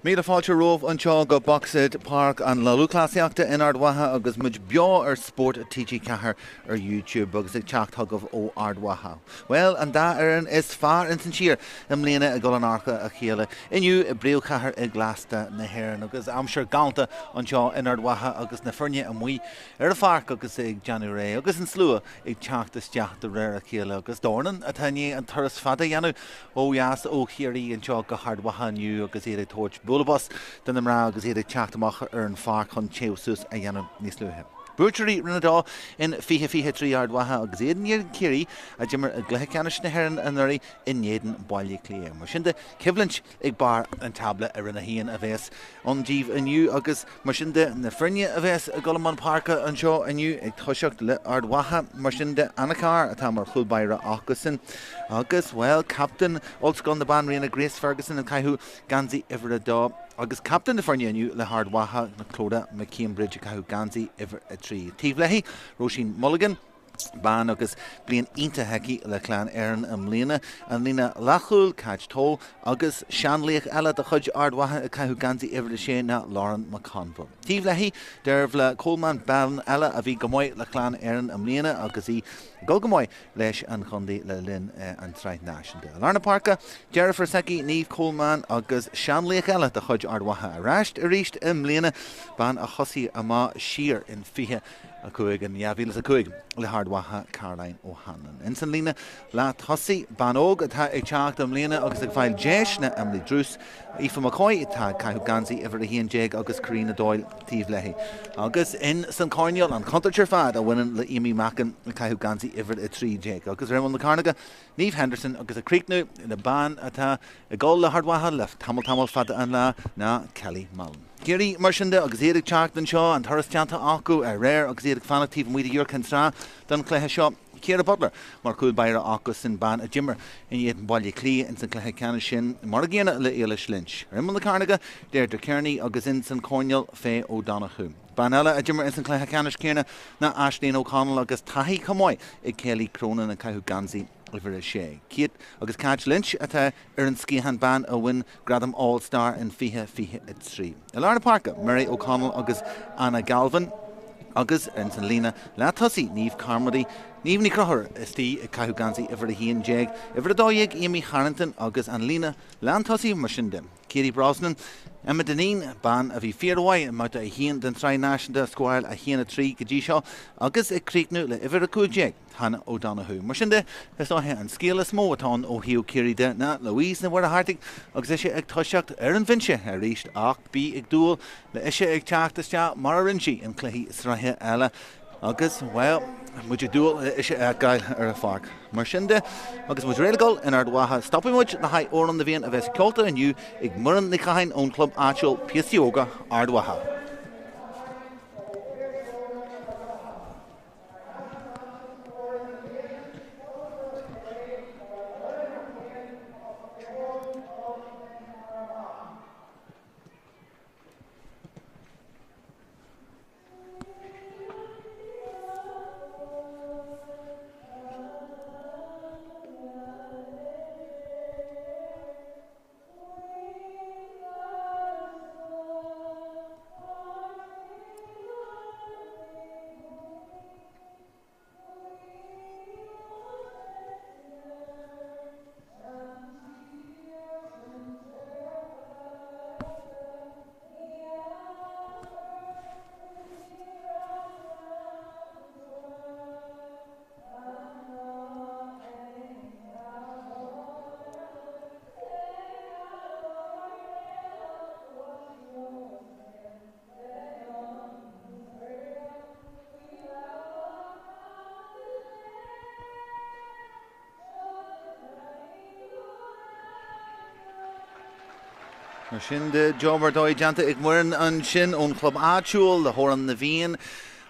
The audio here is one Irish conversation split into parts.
Míle fáilte romh anseo go boxid Páirc an Lúthchleasa in Ard Mhacha agus muid beo Spórt TG cethair YouTube agus ag teacht thugah ó Ard Mhacha. Well, an da an is fearr in san siar im mbliana a go an archa a chéile. Inniu I bríomh cethair I glassta na hÉireann agus am sure galanta anseo in Ard Mhacha agus na firne a muoi a Páirc agus ag Ciarraí agus an slua ag teacht isteach de réir a chéile agus dornan a taine an thuras fada dhéanamh ó Jas ó Ciarraí anseo go Ard Mhacha nniu agus iad torch Bulabus den amrá agus iad teacht amach ar an fearr chun teamhsús a dhéanamh níos luithe. Búirtearí rinne dá in 4-3 Ard Mhacha agus éan níor Kerry a d-imar a glutha ceannis na hÉireann an nuirí in éan bailí clia. Mar sin de cibhlint ag bar an tabla a rinne híon a bheits an díomh aniu agus mar sin de na firne a bheits a Golamán Páirca anseo aniu ag tuiseacht le Ard Mhacha mar sin de anachar atá mar chulbaire Achgusin agus, well, captain oldscon na ban riana Grace Ferguson an caiithú gansaí ifir a dá agus captain na firne aniu le Ard Mhacha na Clóda McCambridge a caiithú gansaí ifir a trí. Tíomhleithí Roinn Mulligan ban agus blian ínta heici le clan Éireann am mbliana an lína lachúil caid tó agus seanlaíoch eile de chuid Ard Mhacha a caiithú gansaí ifir a sé na Lauren McConville. Tíomhleithí derbh le Coleman eile a bhí go mbeidh le clan Éireann am mbliana agus í go mbeidh leis an chundaí le linn an Sraith Lidl. Lárna Páirca, Jennifer Secchi, Niamh Coleman agus seanlaíoch eile de chuid Ard Mhacha a rásht a ríist im mbliana ban a chosaí amach siar in fiche a cuaig an Bhílas a cuaig le Ard Mhacha Caroline O'Hanlon. In san lína le thosaí ban óg atá ag teacht am mbliana agus ag fáil déis na Emily Drús Aoife McCoy atá caiithú gansaí ifir a híon déag agus Carina Doyle tíomhleithí. Agus in san Corneal an Commentator fad a bhaineann le Amy Mackin a caiithú gansaí ifir a trí déag. Agus Raymond Carnaga, Niamh Henderson agus a Creeknú in a ban atá a gáil le Ard Mhacha le tamil fada an lá na Kelly Mullen. Ciarraí mar sin de agus iad ag teacht an seo an thuras teanta acu a réir agus iad ag fanachtaí muide dúrcan srá don cléthe seo Ciara Butler mar chulbaire agus sin ban a Jimmer in iad an bailí clí in san cléthe ceanna sin mar géana le Éilis Lynch. Raymond Carnaga déir de Kearney agus in san Corneal Fé O'Donoghue. Ban eile a Jimmer in san cléthe ceannis céanna na Aisling O'Connell agus taithí comáid ag Kelly Cronin a caiithú gansaí ifir a sé. Ciat agus Catch Lynch atá ar an scíhan ban a win gradam All-Star in 4-3. Lárna Páirca, Mary O'Connell agus Anna Galvin agus in san lína le thosaí Niamh Carmody Niamh ní crothir istí a caiithú gansaí ifir a híon déag ifir a dóigh Amy Harrington agus an lína le an thosaí mar sin de. Katie Brosnan Emma Deneen ban a bhí fíorhhaid mata a híon den Tri National scoil a híana trí go dtí seo agus ag críicnú le ifir a cúideag Hannah O'Donoghue. Mar sin de is áthe an scéal smó atá ó hiú Ciarraí de na Louise na bhar a hartig agus is sé ag tuiseacht ar an bhinse a ríist ach bí ag dúil le ise ag teachtaiste mar a rinseí an cluichí sraithe eile agus, well, muid dúil ise ag gail ar a Páirc. Mar sin de agus muid réalgáil in Ard Mhacha stopping muid na haid óran na bhíon a bheits ceolta aniu ag muran na caiin ón club áitiúil Piasioga Ard Mhacha. Mar sin de Jobber dóid deanta ag muireann an sin ón club áitiúil le hóran na bhíon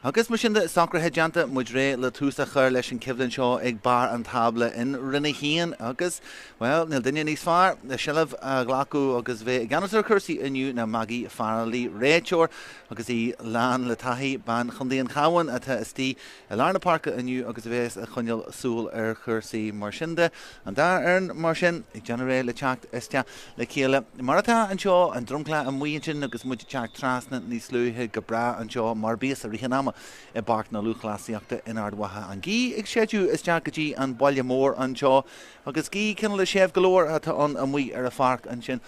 Agus mar sin de sacr headjanta muid ré le túsa chur leis an cibhlann seo ag bar an tabla in rinne hían agus, well, níl duine níos fearr le seileamh ghlacu agus bheith ganasar cursaí inniu na Maggie Farrelly réiteoir agus í lán le taithí ban chundaíon chawan atá istí a Lárna Parca inniu agus bheith a chuneal súil ar cursaí mar sin de an dá arn mar sin ag generé le teacht istea le chéile mar atá an seo an drumcla an muon sin agus muid teacht trasna níos luúthe go bra an seo mar bíos a richanama I Páirc na Lúthchleasa in Ard Mhacha an gí ag séú is teagadtí an baile mór an seo agus gí cin le séamh golóir atá an muí ar a pharc an sin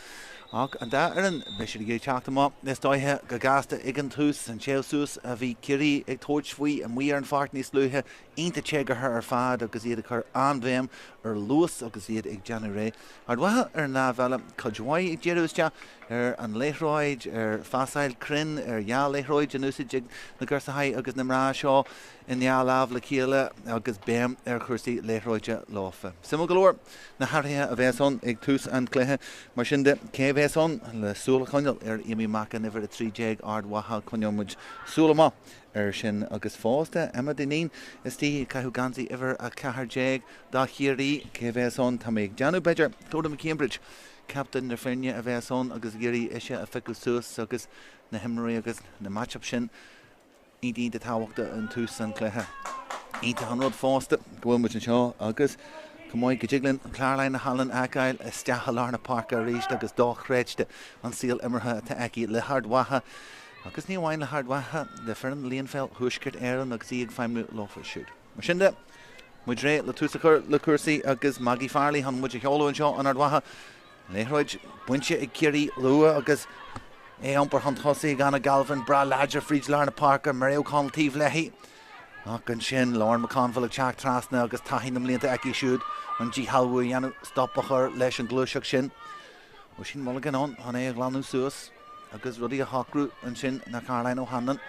ach an da ar an beisiir gé teachtamá nes dóithe go gasta ag an tús an séosús a bhí Ciarraí ag tóid faoi an muí ar an pharc níos luúthe ionta teagartha ar fad agus iad a chur anbhéim ar luas agus iad ag generé Ard Mhacha ar nábhela codhhaid ag déirúiste ar an léithróid ar fasáil crin ar gheall léithróid an úsid na gursahaid agus na mrá seo in gheall le chéile agus béim ar chuirsaí léithróide láfa. Simú golóir na hairthe a bheitson ag tús an cluthe mar sin de cé bheitson le súla chuneal ar imi maca nifir a 3 Ard Mhacha chuneomid súlamá ar sin agus fásta Emma Dinín is tí caithú gansaí iver a cethar dá Ciarraí cé bheitson tá méid Janú Beidir tóda Cambridge Captain na Frinne a bheitson agus Ciarraí isise a fiú suas agus na himraí agus na matchup sin í dínta táhachta an tús an cluthe. Ínta an rud fásta gohfuil mu an seo agus Comáid go jiglinn Clárlainn na Hallan Acail is steach a Lárna Parca ríist agus dóchréidte an síl imirthe tá aici le Ard Mhacha agus ní bhhain le Ard Mhacha de fearn líonfeil thuiscirt éireann agus í ag feimnú láfa siúd. Mar sin de muid ré le túsa chur le cursaí agus Maggie Farrelly han muid a cheolú an seo an Ard Mhacha léithróid buinte ag Ciarraí lua agus é ampar an thosaí gan a galvan bra láidir fríd Lárna Parca mar é Conall tíomh leithí ach an sin Lorne McConville ag teacht trasna agus taithínam líonta aici siúd an dí halbhú dhéanú stoppachar leis an glúiseach sin ó sin mulligan an é ag leanú suas agus rudí a hacrú an sin na Caroline O'Hanlon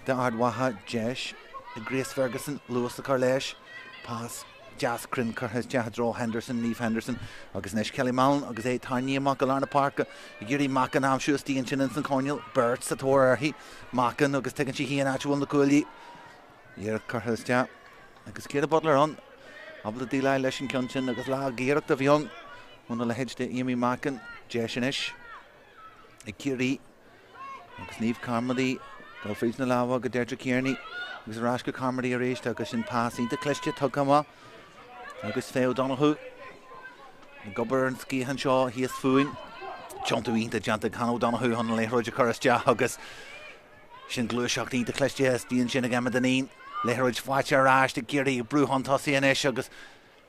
de Ard Mhacha Jesh i Grace Ferguson Lewis a Carleis Pass Jazz Crin Curtis Jahadro Henderson Neve Henderson agus Nish Kelly Mallon agus é Tanya Mac a Lárna Parca I Ciarraí Macan am siús tíon sin in San Conall Bert sa tóir arthaí Macan agus tegann si híon áitiúil na cúilí Iar Curtis Jah agus céad a bodlar an abla díla leis an cion sin agus lá géireacht a bhíon muna le heid de Amy Macan Jeshanis I Ciarraí agus Neve Carmody go frís na láha go Deirdre Kearney agus rás go Carmody a réist agus sin pás ínta cleiste tugama agus Fé O'Donoghue na gobar an scíhan seo híos fuin Jontu ínta janta Conall O'Donoghue hon léithróide chuiriste agus sin glúiseach ínta cleiste stíon sin a Emma Dinín léithróid fáite arás de Ciarraí brúhan tosaí inis agus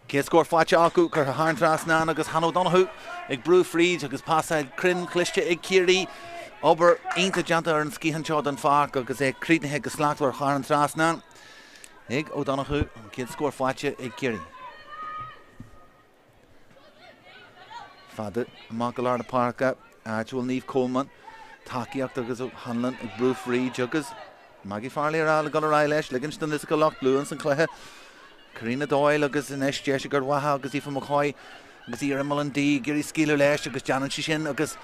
cé scór fáite acu chur háin trasna agus Conall O'Donoghue ag brú fríd agus pásaid crin cleiste ag Ciarraí obair ínta janta ar an scíhan seo den pharc agus é crídnithe go sláachtar cháin trasna ag O'Donoghue cé scór fáite ag Ciarraí Fada amach go Lárna Parca áitiúil Niamh Coleman takeíocht agus Hanlon ag brú fríd agus Maggie Farrelly ar ála go rá leis liginstan is go locht luúan san cluthe Carina Doyle agus in eis Jessica Ard Mhacha agus Aoife McCoy agus Iar Mullen-D Ciarraí scíú leis agus Janan si sin agus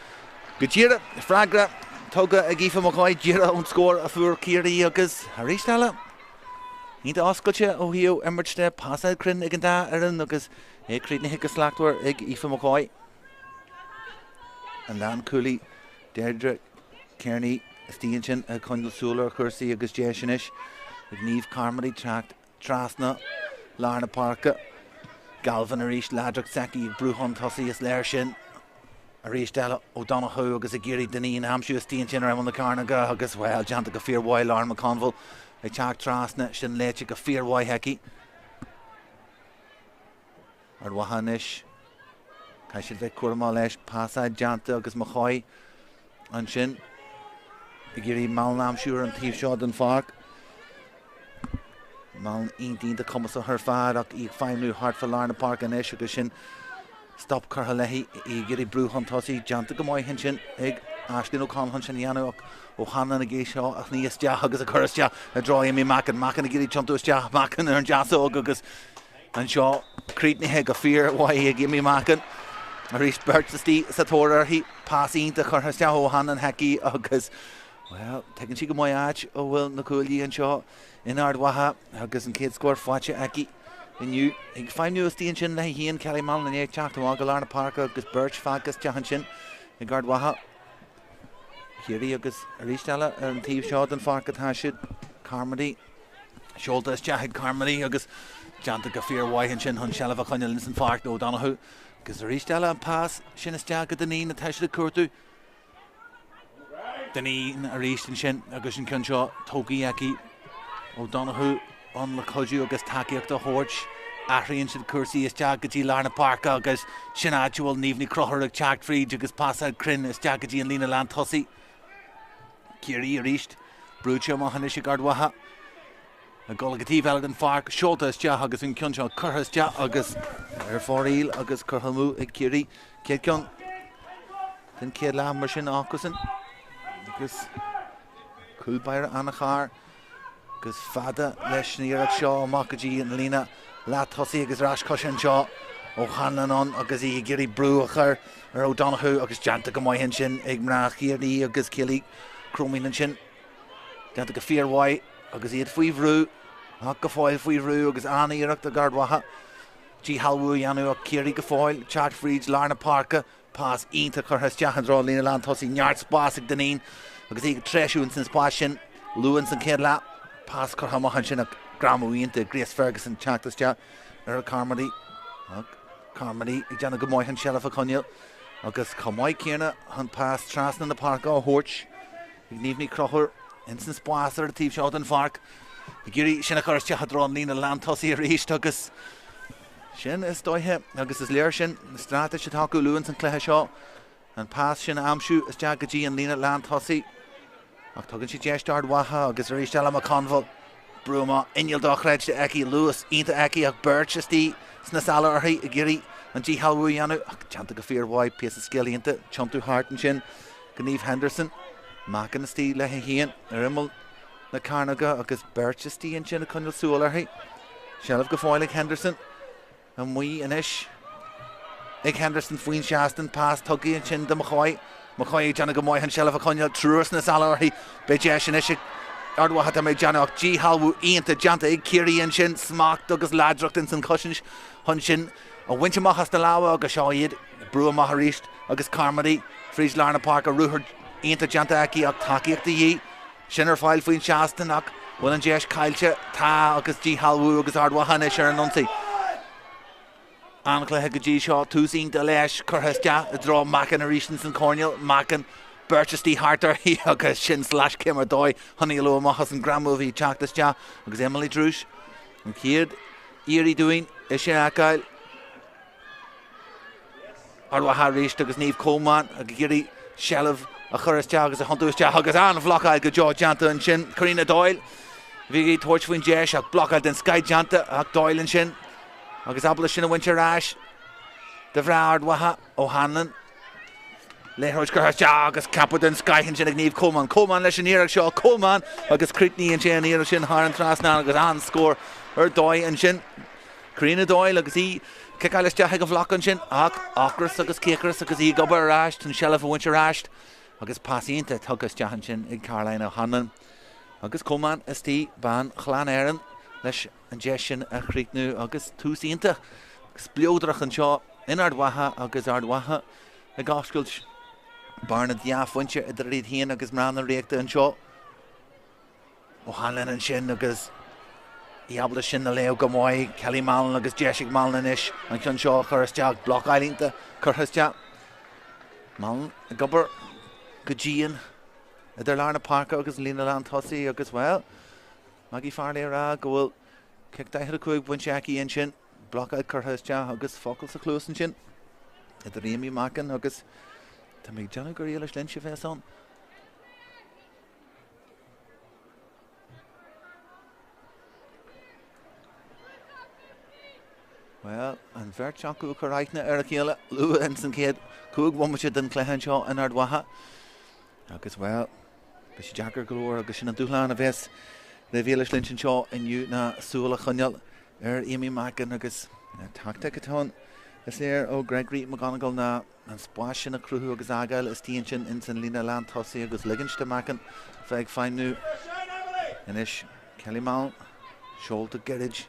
go tíre freigra tuga ag Aoife McCoy díire ón scór a fuair Ciarraí agus harístala Ínta oscailte ó hiú imirte pásaid crin ag an dá aran agus é crídnithe go sláachtar ag Aoife McCoy an lean cúlaí Deirdre Kearney stíonn sin a chuinneal súlar chuirsaí agus Jeshanis ag Neve Carmody trasna Lárna Parca Galvan a ríist láideach saci ag brúhan tosaí is léir sin a ríist eile O'Donoghue agus a Ciarraí Dinín amsú stíonn sin ar na carnaga agus bhil deanta go fíorhhaid Lorne McConville ag teacht trasna sin léite go fíorhhaid heici Ard Mhacha inis cai siad bheith cuairmá leis pásaid deanta agus McCoy an sin I Ciarraí Mallon amsúr an tíomh seo den pharc Mallon iontaonnta cumas a th fad ach ag feimnú hart fa Lárna Parca inis agus sin stop cartha leithí I Ciarraí brúhan tosaí deanta go maiid hin sin ag Aisling O'Connell sin dhéanú ach ó Hanna na ggéis seo ach níos deach agus a chuiriste a drá Amy Macan Macan a Ciarraí teantú isteach Macan ar an deasóg agus an seo crídnithe go fíorhhaid ag Amy Macan a ríist Bert sa tóir arthaí pás ionta chur isteach ó Hanna an heici agus Well, taking she go my arch, oh well, Nicole and Shaw in Ard Mhacha, agus an kid scored Facha Aki. And you, find new station that he and Kelly Malin and Tráchtaire Armagh Páirc agus Birch Fagus Jahanshin in Ard Mhacha. Kerry agus Ristella and Thief Shot and Farkat Hashid, Carmody, Shoulders Jahid Carmody agus Janta Gafir Wyhanshin, Hunshalava Conall and Fark no Domhnaigh. Agus Ristella and pass, Shinnis Jack at the knee and Tashid Kurtu. The knee and Arishin Shin, Agushin Kunshaw, Togi Aki, Domhnaigh on the Koju agus Taki up the Horch. Ahrian should Kursi is Jagaji Larna Park agus Shinatual Nivni Croher of Jack Fried agus Passad Crin is Jagaji and Lena Lantossi. Ciarraí reached Brucha Mahanish Ard Mhacha. A Golgati Velgan Fark, Shortas Ja agus in Kunshaw, Kurhas Ja agus Peil agus Kurhamu at Ciarraí. Kidkun. Then Kidlam Marshin Akusin. Agus Kulbair Anachar. Agus Fada Leshnir at Shaw, Makaji and Lena Latossi agus Rash Cushion Shaw. O'Hanlon on agus Ciarraí Bruacher or O'Domhnaigh agus Janta Gamoyhinshin, Igmrach Ciarraí agus Killy. Cromin and Shin. Down to Gafir White, agus Iad Fuivru, Gafoil Fuivru, agus Annie Ard Mhacha. G. Halwu Yanu, Ciarraí Gafoil, Chad Frieds, Larna Parka, pass Inta Kurhas Jahandra, Lena Lantossi, Nyarts Basik Deneen, agus Iad Treshu and Sins Pashin, Lewins and Kedla, pass Kurhamahanshin, Gramu Inta, Grace Ferguson, Chaktas Ja, Carmody, Carmody, Jana Gamoyhan Sheriff Conall, agus Kamoy Kierna, Hunt pass Trasna in the Park, Horch. Nivni Crocher, Instance Boasser, the Thief Shot and Fark. Ciarraí Shinakars Jahadron, Lena Lantossi, Rish, Agus Shin is Doihe, Agus is Learshin, Strata Shitaku, Lewins and Clehashaw, and pass Shin Amshu, is Jagaji and Lena Lantossi. Octogan she Jesh Ard Mhacha, Agus Rish Dalama Conval, Bruma, Inyal Dochreg to Eki, Lewis, Inta Eki, Birch, Sti, Snasala, Arhi, Ciarraí, and G. Halwu Yanu, Chanta Gafir White, Piece of Skilly into Chumtu Hart and Shin, Ganeve Henderson. Mac and Steve Lehian, Rimmel, the Carnaga, agus Birchesty and Chin Conall Sularhi, Shell of Gafoilig Henderson, and we and Ish. Ig Henderson, Fuin Shaston, pass Tuggy and Chin Domhnaigh, Macoy, Janagamoy, and Shell of Conall, Trusness Alarhi, Bejesh and Ish, Ard Mhacha to make Janok, G. Halwu, Ian to Janta, Ig Ciarraí and Chin, Smock, Douglas Ladrucht and St. Cushins, Hunshin, a Winchemachas de Lawa, agus Shawid, Brua Maharist, agus Carmody, Fries Larna Park, a Ruhard. Inta Janta Aki ak Taki ak the Yi Shinner File Fuin Shaston ak Will and Jesh Kailcha Ta agus G. Halwu agus Ard Mhacha Nisher Nunsi Ankla Hega G. Shaw Tusin Delesh Kurhas Ja a draw Macan Arishans and Cornell Macan Birchesty Harter He agus Shin Slash Kimmer Doi Honey Lo Machas and Gramovi Chaktas Ja agus Emily Drush and Kierd Erie doing Ishin Akail Ard Mhacha Rish agus Neve Coleman a Ciarraí Shelov a Churas Jagas a Huntus Jagas an Vlockal go George Janta and Shin Karina Doyle Vigi Torch Win Jesh a Blockal then Sky Janta a Doyle and Shin agus Abolition of Winter Rash the Ard Mhacha O'Hanlon Lehroj Churas Jagas Caput and Sky and Shin Neve Coleman Leshanir Shaw Coleman agus Critney and Shin Near Shin Haran Trasna agus an score Doyle and Shin Karina Doyle agus he Kikalis Jahig of Lock and Shin Akras agus Kikras agus he Gubber Rashed and Shell of Winter Rashed agus Paciente Tugus Jahanshin in Caroline O'Hanlon agus Coleman ST Ban Chlan Aaron Lesh and Jeshin a Creeknu agus Tusinta Spliodrach and Shaw in Ard Mhacha agus Ard Mhacha a Goskilch Barnard Diaf Wincher at the Reed Hien agus Mran Reacta and Shaw O'Hanlon and Shin agus Diablo Shin the Leo Gamoy Kelly Malin agus Jeshik Malin ish and Kunshaw Curtis Jack Block Island the Curtis Jack Malin a Gubber Gajian Idir Larna Park agus Lena Lantossi agus well Maggie Farley ra goal kick down the quick when Jackie in Shin block out Curtis Jack agus Focal so close in Shin Idir Amy Mackin agus to make Johnny Gorilla Lynch face on well and Verchaku Karaitna Erakila Lou Ensign Kid Coog one which didn't Clehenshaw and Ard Mhacha agus well Bish Jacker Galore agus Shin Duhlan of S the Village Lynch and Shaw and you na Sula Conall Amy Mackin agus Tactic Is there Gregory McGonigal na an splash in a crew agus agail is tíon sin in san lína land tosaí agus liginste macan feig fáin nú inis Kelly Mal Seolta Gerridge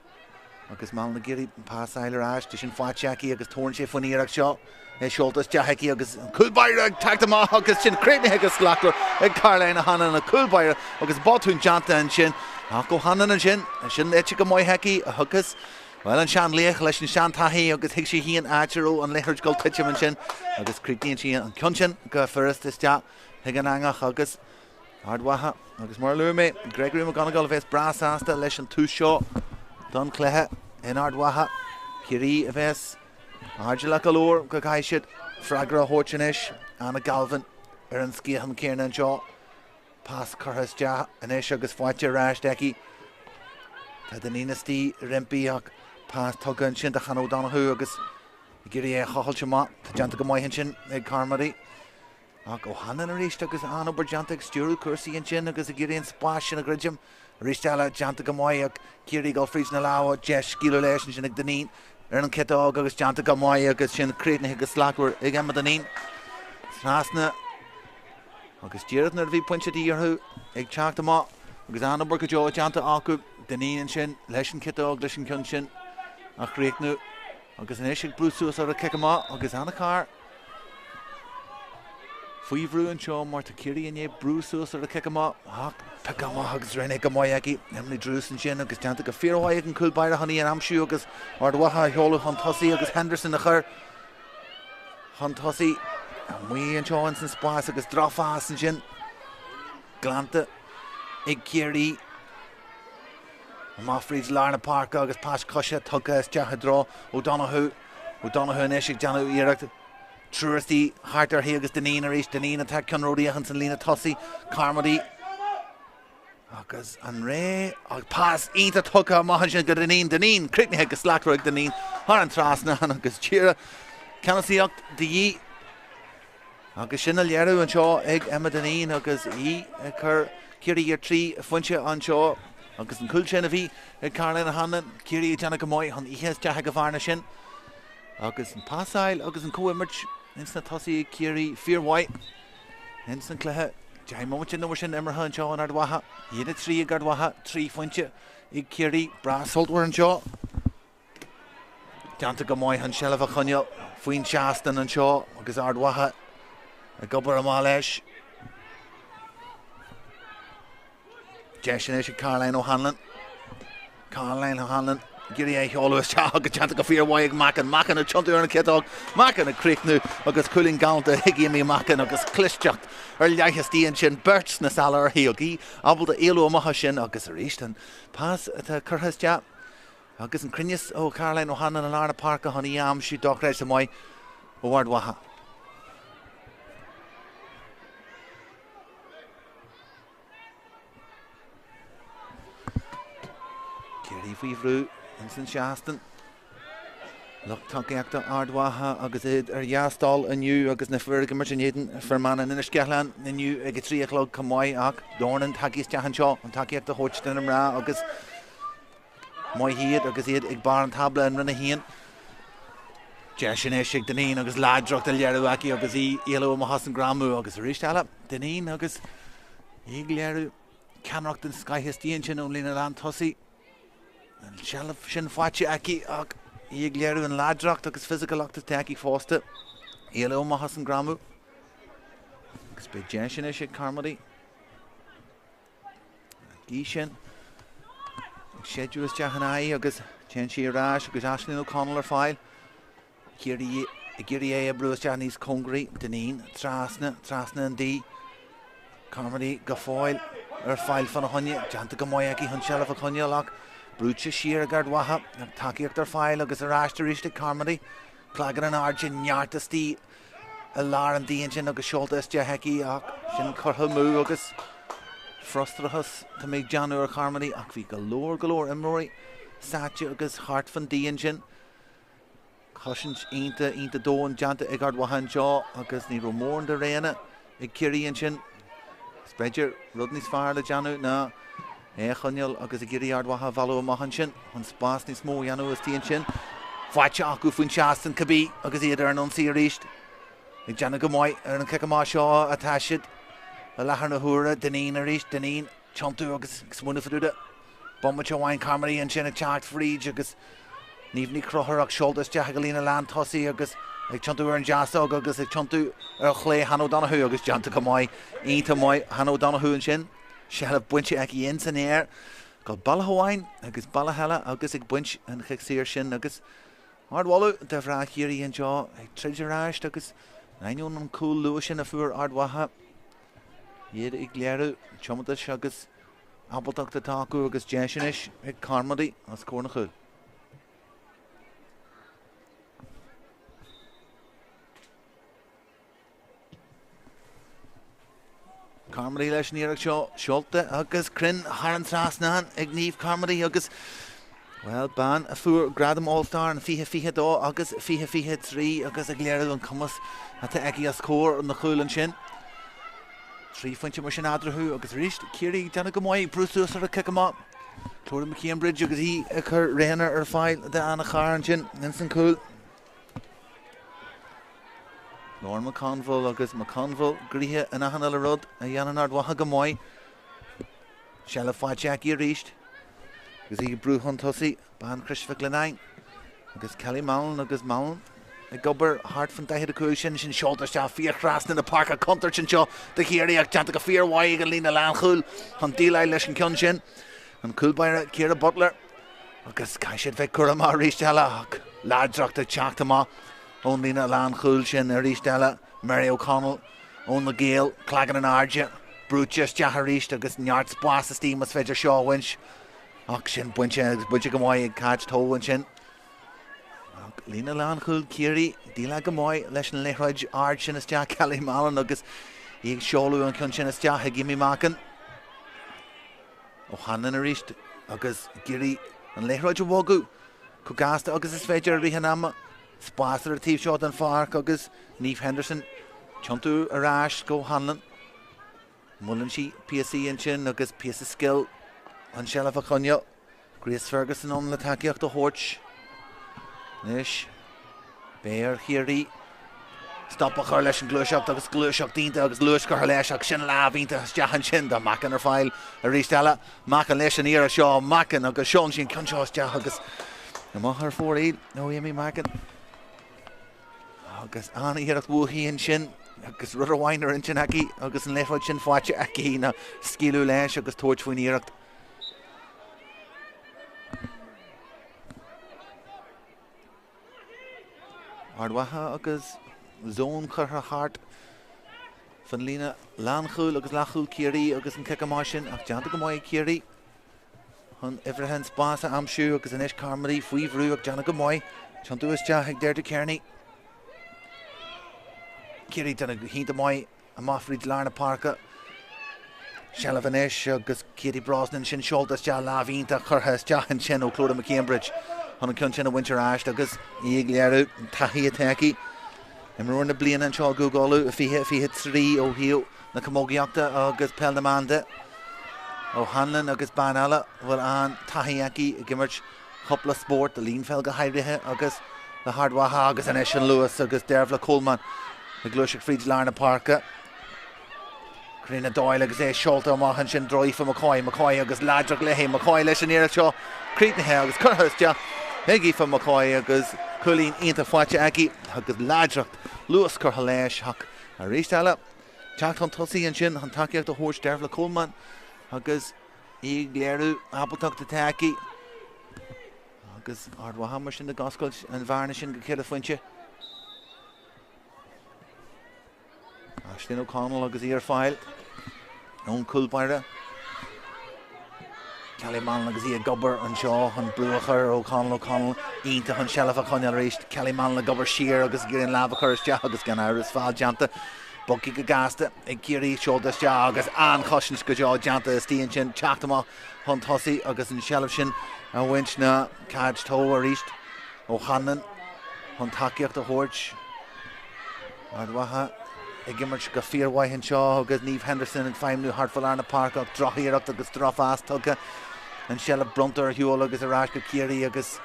agus Mal na Giri pás eilir as dis sin fáteachí agus tórn sé faníach seo Seoltas deachí agus coolbaire tagta má agus sin créitne agus slachtar ag Caroline a Hanna na coolbaire agus botún janta an sin go Hanna an sin éite go mói heici a thugus well an sean léach leis an sean taí agus hiic sé híon áitirú an léthir go tuite an sin agus crítíonn si an cinnsin go first is teach hiag an angach agus Ard Mhacha agus mar luúmé Gregory McGonigal bheits bras ásta leis an tú seo don cléthe in Ard Mhacha Ciarraí a bheits Argila galore go caiisiid fragra hóirtinis Anna Galvin an scíhan céarna an seo pas churthas de inis agus fáite ráis deici tá den inastí rimpíach pas tugann sin de Chanó Domhnaigh agus Ciarraí chahailte má tá deanta go maithin sin ag Carmarí go Hanna a ríist agus an obair stúrú cuasaí an sin agus a Ciarraí spáis sin a gridjim ríisteile deanta go maith Ciarraí go frís na lá deis cíú leis sin ag danín an citág agus deanta go maith agus sin créitne agus slachúir ag emma danín Srasna agus díad nar bhí pointe díorthú ag teachta má agus an obair go deo deanta acu danín sin leis an citág leis an cinn sin a chréicnú agus an éisiigh brúsúas ar a cice má agus anna car Fuihrú an seo mar tá Ciarraí in brúsúas ar a cice má pegama agus rinne go maiagi nemni drús an sin agus deanta go fíorhaid an coolbaire haní an amsú agus Ard Mhacha heola chun tosaí agus Henderson a chur chun tosaí muí an seo an san spás agus drafás an sin glanta ag Ciarraí Máfríd Lárna Páirc agus Pás Cosise tugad is deacha drá Domhnaigh in éisiigh deanú iireachta Trúirtí hartar hí agus danín a rééis danín a te ceanróí an san lína tosaí Carmarí agus an ré ag pás ínta tucha maithan sin go danín cricnithe agus slachtar ag danín thar an trasna agus tíre ceanasíocht de dhí agus sinna léirú an seo ag Emma danín agus í ag chur Ciarraí ar trí foinse an seo agus an cúil sin a bhí ag Caroline a Hanna Ciarraí deanna go maith chun ihes deatha go bharna sin agus an pásáil agus an cóimirt ins na tosaí Ciarraí fíorhaid ins an cléthe Jaimóinte nó sin immertha an seo an Ard Mhacha iad trí ag Ard Mhacha trí fointe ag Ciarraí brasoltúir an seo deanta go maith an seileh a chuneal faoin seastan an seo agus Ard Mhacha a gobar amá leis Deisinéis Caroline O'Hanlon Ciarraí heolú se agus teanta go fíorhaid macan a tiontaú ar an citág macan a críicnú agus cooling galanta hiigíimí macan agus clisteacht ar leithastíon sin burt na sala ar hiíogaí abalta éalú amach sin agus a ríist an pás atá churthas de agus an crinneas ó Caroline O'Hanlon an Lárna Páirc a tháinig amsú dochreis amach ó Ard Mhacha Ciarraí faoihrú in san seastan Lúthchleasa Ard Mhacha agus iad ar jaastáil aniu agus na fuirga mar sin éidean fermanna ina sceachlan aniu ag tríochlog camáid ach dónan takeíos deachan seo an takeíocht a hóit den rá agus mai hiad agus iad ag bar an tabla an rinne hían Deisinéis ag danín agus ládrocht a léirú aici agus í éalú am hasan gramú agus ríisteala danín agus ag léirú ceanreacht an scaithastíon sin ón lína land tosaí an sealah sin fáite aici ach ag léirú an ládrocht agus physicalachtas teaci fásta éalú am hasan gramú agus be deisinéis ag Carmarí gí sin séúas deachanaí agus tean si arás agus Aislinn O'Conall ar fáil Ciarraí a brúas deach níos congraí danín trasna an dí Carmarí go fáil ar fáil fan a honne deanta go maith aici chun sealah a chunealach brúte siar a Ard Mhacha ag takeíocht ar fáil agus arráiste ríiste Carmarí plagan an ard sin neartastí a lár an daon sin agus seoltas de heici ach sin chutha mú agus frustrachas tá méid deanú ar Carmarí ach bhí golóir imróí sáte agus hart fan daon sin Cosint ínta dóin deanta ag Ard Mhacha an seo agus ní mór de réine ag Ciarraí an sin speidir rud níos fearr le deanú ná chuneal agus a Ciarraí Ard Mhacha bhealú amach an sin chun spás níos mó dheanú is tíon sin Fáilte acu faoin seastan cabbí agus iad ar anionsaí a ríist. Ag deanna go mbeidh ar an cic amach seo a taiisiid a lethar na huaire Daoine a ríist Daoine teantú agus smúna faúda. Bommate bhain Ciarraí an sin ag teacht fríd agus níomhní crothar ach seoltas deach go lína lean tosaí agus ag teantú ar an deasag agus ag teantú ar chlé Hanó Donoghue agus deanta go mbeidh ionta mbeidh Hanó Donoghue an sin. Sealah buinte ag íon san éir go balla hamháin agus balla heile agus ag buint an chic sír sin agus Ard Walú de bhrá Ciarraí an seo ag treidir ráist agus naún an cool luas sin a fuair Ard Mhacha. Iad ag léirú teomatas agus abaltach taú agus déisinis ag Carmody a scór na chuil. Carmody leis níarach seo seolta agus crinn Haran Trasnahan ag níomh Carmody agus well ban a fuair gradam All-Star an fiche dó agus fiche trí agus ag léirú an cumas atá agi a scór an na chuil an sin. Trí fointe mar sin adrathú agus ríist Ciarraí deanna go mbeidh brúsús ar a cic amach. Clóir me Cambridge agus hí a chur réanar ar fáil de anna char an sin nin san cool. Lorn McConville agus McConville gríthe in achan le rud a dhéanaan Ard Mhacha go mbeidh. Sealah fáilte agi a ríist. Agus í brúhan tosaí ban Christopher Glenine agus Kelly Mallon agus Mallon ag gobar hart fan daithid a cúil sin seoltas te fíorchras na Páirc a contar sin seo de Ciarraí ag teanta go fíormhaid an lína lean chuil an dílaid leis an cion sin an cúlbaire Ciara Butler agus caiisiad bheith cur amach ríist eile ach láidracht a teacht amach ón lína lean chuil sin a ríist eile Mary O'Connell ón na Gael clagan an Ardja brúteas deach a ríist agus neart spás a stímas féidir seo winch ach sin buinte go mbeidh ag cáid tóhain sin. Lína lean chuil Ciarraí díla go mbeidh leis an léithreid ard sin is teach Kelly Mallon agus ag seolú an cion sin is teach ag Gimme Mackin. Ó Hannan a ríist agus Ciarraí an léithreid a bhógu chu gasta agus is féidir a ríthe ama spásar a tíobh seo an Páirc agus Niamh Henderson teantú a ráis go Hanlan. Mullen si PSC an sin agus PSC skill an sealah a chunne. Grace Ferguson an le takeíocht a thuirt. Nis Béir Ciarraí stop a chur leis an glúiseacht agus glúiseacht dínta agus luas gur leis ach sin lábhínta steachan sin de Mackin ar fáil a ríist eile Mackin leis an íar seo Mackin agus seán sin conseo steach agus na maith ar fór iad nó éimi Mackin agus anna íarach bhuaíonn sin agus rud a bhhainar in sin aici agus an léithreid sin fáilte aici na scíú leis agus tóirt faoin íireacht. Ard Mhacha agus zón chutha hart fan lína lean chuil agus lechúil Ciarraí agus an cic amach sin ach deanta go mbeidh Ciarraí chun ifrithe spás a amsú agus inis Carmody faoi bhrú ach deanta go mbeidh teantú is teach ag Deirdre Kearney. Ciarraí deanna hínta mbeidh a maithríd lear na Páirce sealah inis agus Katie Brosnan sin seoltas teach lábhínta chutha is teach an sin ó Clóda me Cambridge an an cion sin a winter áist agus ag léirú taithí a teací. Imróir na bliana an seo gúgáú a fihe trí ó hiú na commógiaachta agus Peil na Manda ó Hanlan agus ban eile bhfuil an taithí aici i gimmert chopla Spórt a líon fel go hairithe agus le Ard Mhacha agus an Eisian Lewis agus Dervla Coleman na glúiseach fríd lear na Páirce. Crina Doyle agus é seolta amach an sin droif a McCoy agus láidrach lehé McCoy leis an éire seo crítanithe agus chuthaiste Hegi fan McCoy agus Culín ionta fáilte aici agus láidracht luas chutha leis ach a ríist eile teacht an tosaí an sin an takeíocht a thuirt Dervla Coleman agus ag léirú abaltach de takeí agus Ard Mhacha mar sin na gascail an bharna sin go céad a foiinte. Aisling O'Connell agus ar fáil ón cúlbaire Kelly Mallon agus í a gobar an seo an brúachar O'Connell ionta an sealah a chuine réist Kelly Mallon a gobar siar agus gur an lábhachar isteach agus gan áras fáil deanta Bucky go gasta ag Ciarraí seoltas te agus an chosin go deá deanta is tíon sin teachtamach chun tosaí agus an sealah sin a bhaint na cáid tó a ríist ó Hannan chun takeíocht a thuirt Ard Mhacha ag gimmert go fíormhaithin seo agus Niamh Henderson ag feimnú hartfuil ar na Páirc ach drochaíocht agus drofás tugcha an sealah bruntar hiúil agus a ráis go Ciarraí agus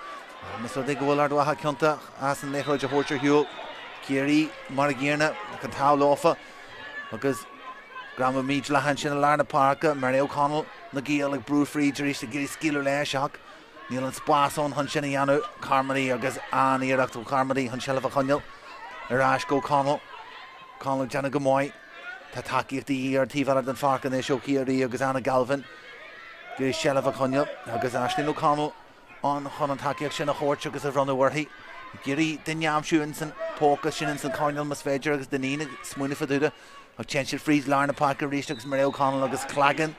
So they go Ard Mhacha Cunta as an Leithroid a Horcher Hugh Ciarraí Margierna can towel off because Grandma Meach Lahan Shin Larna Parka Mary O'Connell Nagiel like Brew Free Jerish to get his skill or shock Neil and Spas on Hunshiniano Carmody August Annie Erecto Carmody Hunshelva Conall Arash go Conall Jana Gamoy Tataki the year Tivala than Fark and they show Ciarraí August Anna Galvin Gary Shelva Conall August Ashley O'Connell on Honantaki Shin a Horch August a run over he Giri Dinyam Shuinson Poka Shinson Conall Musfager August the Nina Smoony Faduda of Chenshire Freeze Larna Parker Reach August Mary O'Connell August Clagan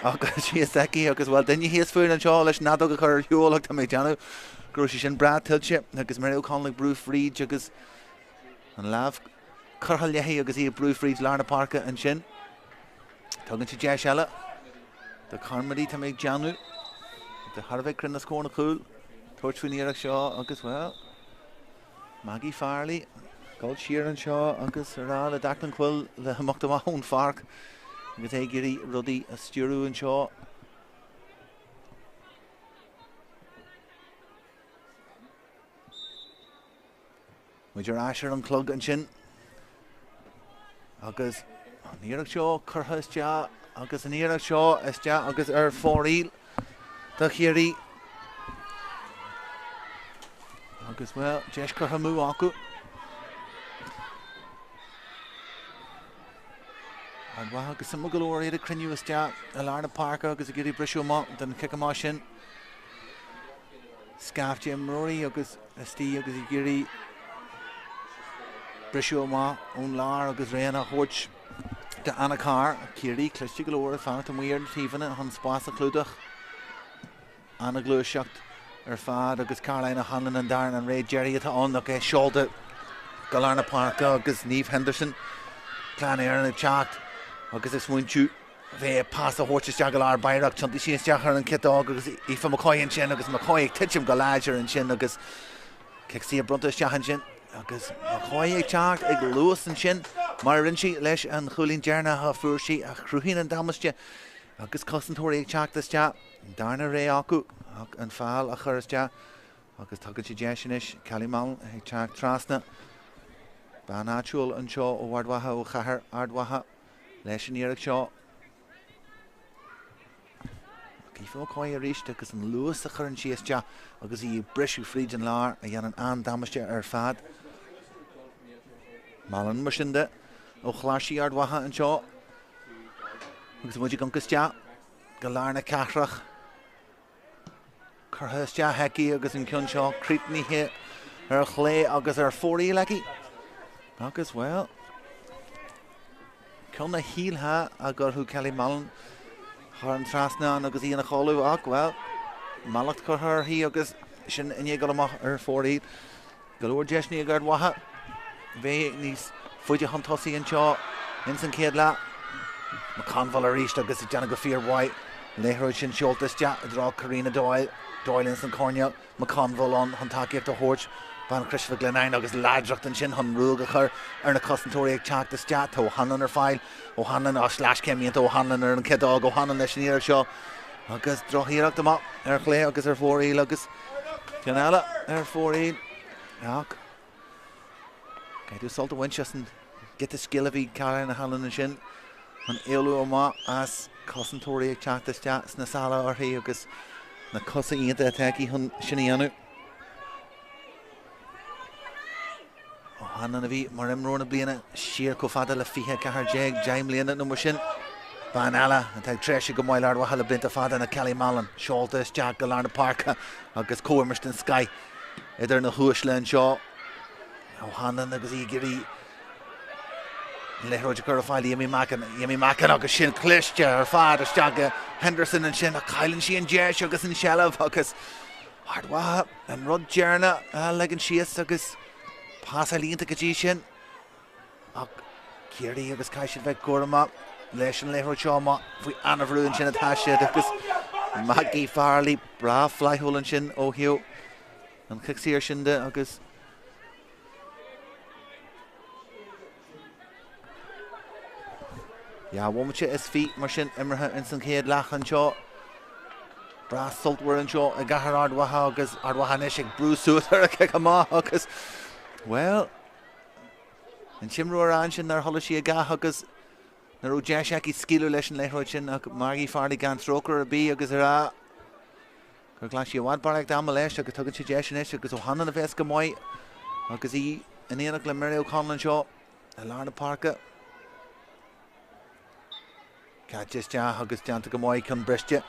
August she is Seki August well then you hear food and shaw Lish Nadog occur you all look to me Jano Grocery Shin Brad Tilchip August Mary O'Connell Brew Free August and Lav Curhal Yahi August he Brew Free Larna Parker and Shin Tugging to Jashella the Carmody to make Janu the Harvick in the corner cool Torch for near Shaw August well Maggie Farley Gold Sheer and Shaw August Rala Daclan Quill the Moktamahon Fark Giri Ruddy Sturu and Shaw with your Asher and Clug and Shin August near Shaw Curhas Ja August near Shaw is Ja August 4 the Ciarraí August well Jesh Curhamu Aku and wow August some galore the Crinuous Ja Alarna Park August Giri Brishoma then kick him Shin Scaff Jim Rory August Steve August Giri Brishoma Unlar August Reina Horch to Anna Carr Ciarraí Clishty galore found him weird even on Spasa Cludach Anna Glue shocked her father August Carolina Hanlon and Darren and Ray Jerry at on okay shoulder Galarna Park August Neve Henderson Clan Aaron and Chat August this one shoot they pass the horses Jagalar Bayrak Chunty she is Jahar and Kit August if McCoy and Shin August McCoy Titchum Galager and Shin August Kixia Bruntus Jahan Shin August McCoy Chat Ig Lewis and Shin Marinchi Lesh and Chulin Jerna Hafurshi Cruhin and Damasja August Costantori Chat this chat Darna Ray Aku and Fal Acharisja August Tugachi Jashinish Kalimal Chak Trasna Banachul and Shaw Ard Mhacha Chahar Ard Mhacha Lesh and Eric Shaw Kifo Koi reached because in Lewis the current she is ja because he Brishu Friedgen Lar a yan an Damasja Fad Malin Mushinda Ochlashi Ard Mhacha and Shaw because Muji Gunkus Ja Galarna Cathrach Curhus Ja Heki August in Kunshaw Creepney hit her Clay August her 40 lucky August well Conna heel ha agur who Kelly Malin Harn Trasna August Ian Cholu Ag well Malak her he August Shin in Yegalama her 40 Galore Jeshni Ard Mhacha Ve Nis Fuji Huntossi and Shaw Inson Kedla McConville Arish August Janaga Fear White Lehroj Shin Schultes Ja draw Karina Doyle Inson Cornell McConville on Huntaki to Horch Van Christopher Glenine August Ladrucht and Shin Hun Rugacher Erna Costantori Chak this Jat O'Hanlon or file O'Hanlon or slash Kemi into O'Hanlon or Kedog O'Hanlon Leshnir Shaw August draw here up them up Clay August her 4 August Janella her 4 Yak Okay do Salta Winchester get the skill of Carolina Hanlon and Shin on Elu Oma as Costantori Chak this Jat Snasala or he August na Cosa Ianta Attacki Hun Shinianu Hanna Navi Marim Rona Blina Sheer Kofada La Fiha Kahar Jeg Jaim Lina no Mushin Van Alla and Tag Tresh Gamoy Lard Wahala Binta Fada na Kelly Malin Sholtes Jack Galarna Park August Coermiston Sky Eder na Hushla and Shaw Hanna Nagazi Giri Lehroj Curafile Yemi Macan August Shin Klishja or Fada Staga Henderson and Shin Kylan She and Jesh August and Shalav August Ard Mhacha and Rod Jerna Legan Shias August Pass Ali into Kajishin Ciarraí August Kaishin Vek Gorma Lesh and Lehroj Shawma Fui Anna Vrun Shin Atasha August Maggie Farley Bra Flyhole and Shin Ohio and Kixir Shinda August Ja, Womacha is feet Marshin Imraha and Sankhead Lach and Shaw Brass Sultwer and Joe, a gahar Ard Mhacha, agus Ard Mhacha nishig Bruce Suter, a kekama, agus, well, and Chimro Aranshin, their holishi a gah, agus, Naru Jashaki Skilu Leshin Lehrochin, Margie Farley Gans Roker, a B, agus a Glashi Wad Barak Damalesh, agus Tugan Jeshinesh, agus O'Hannon of Escamoy, agus he, and Ian Glamary O'Connell and Shaw, Alarna Parker. Catches Ja, agus Jan to Gamoy, come Bristja,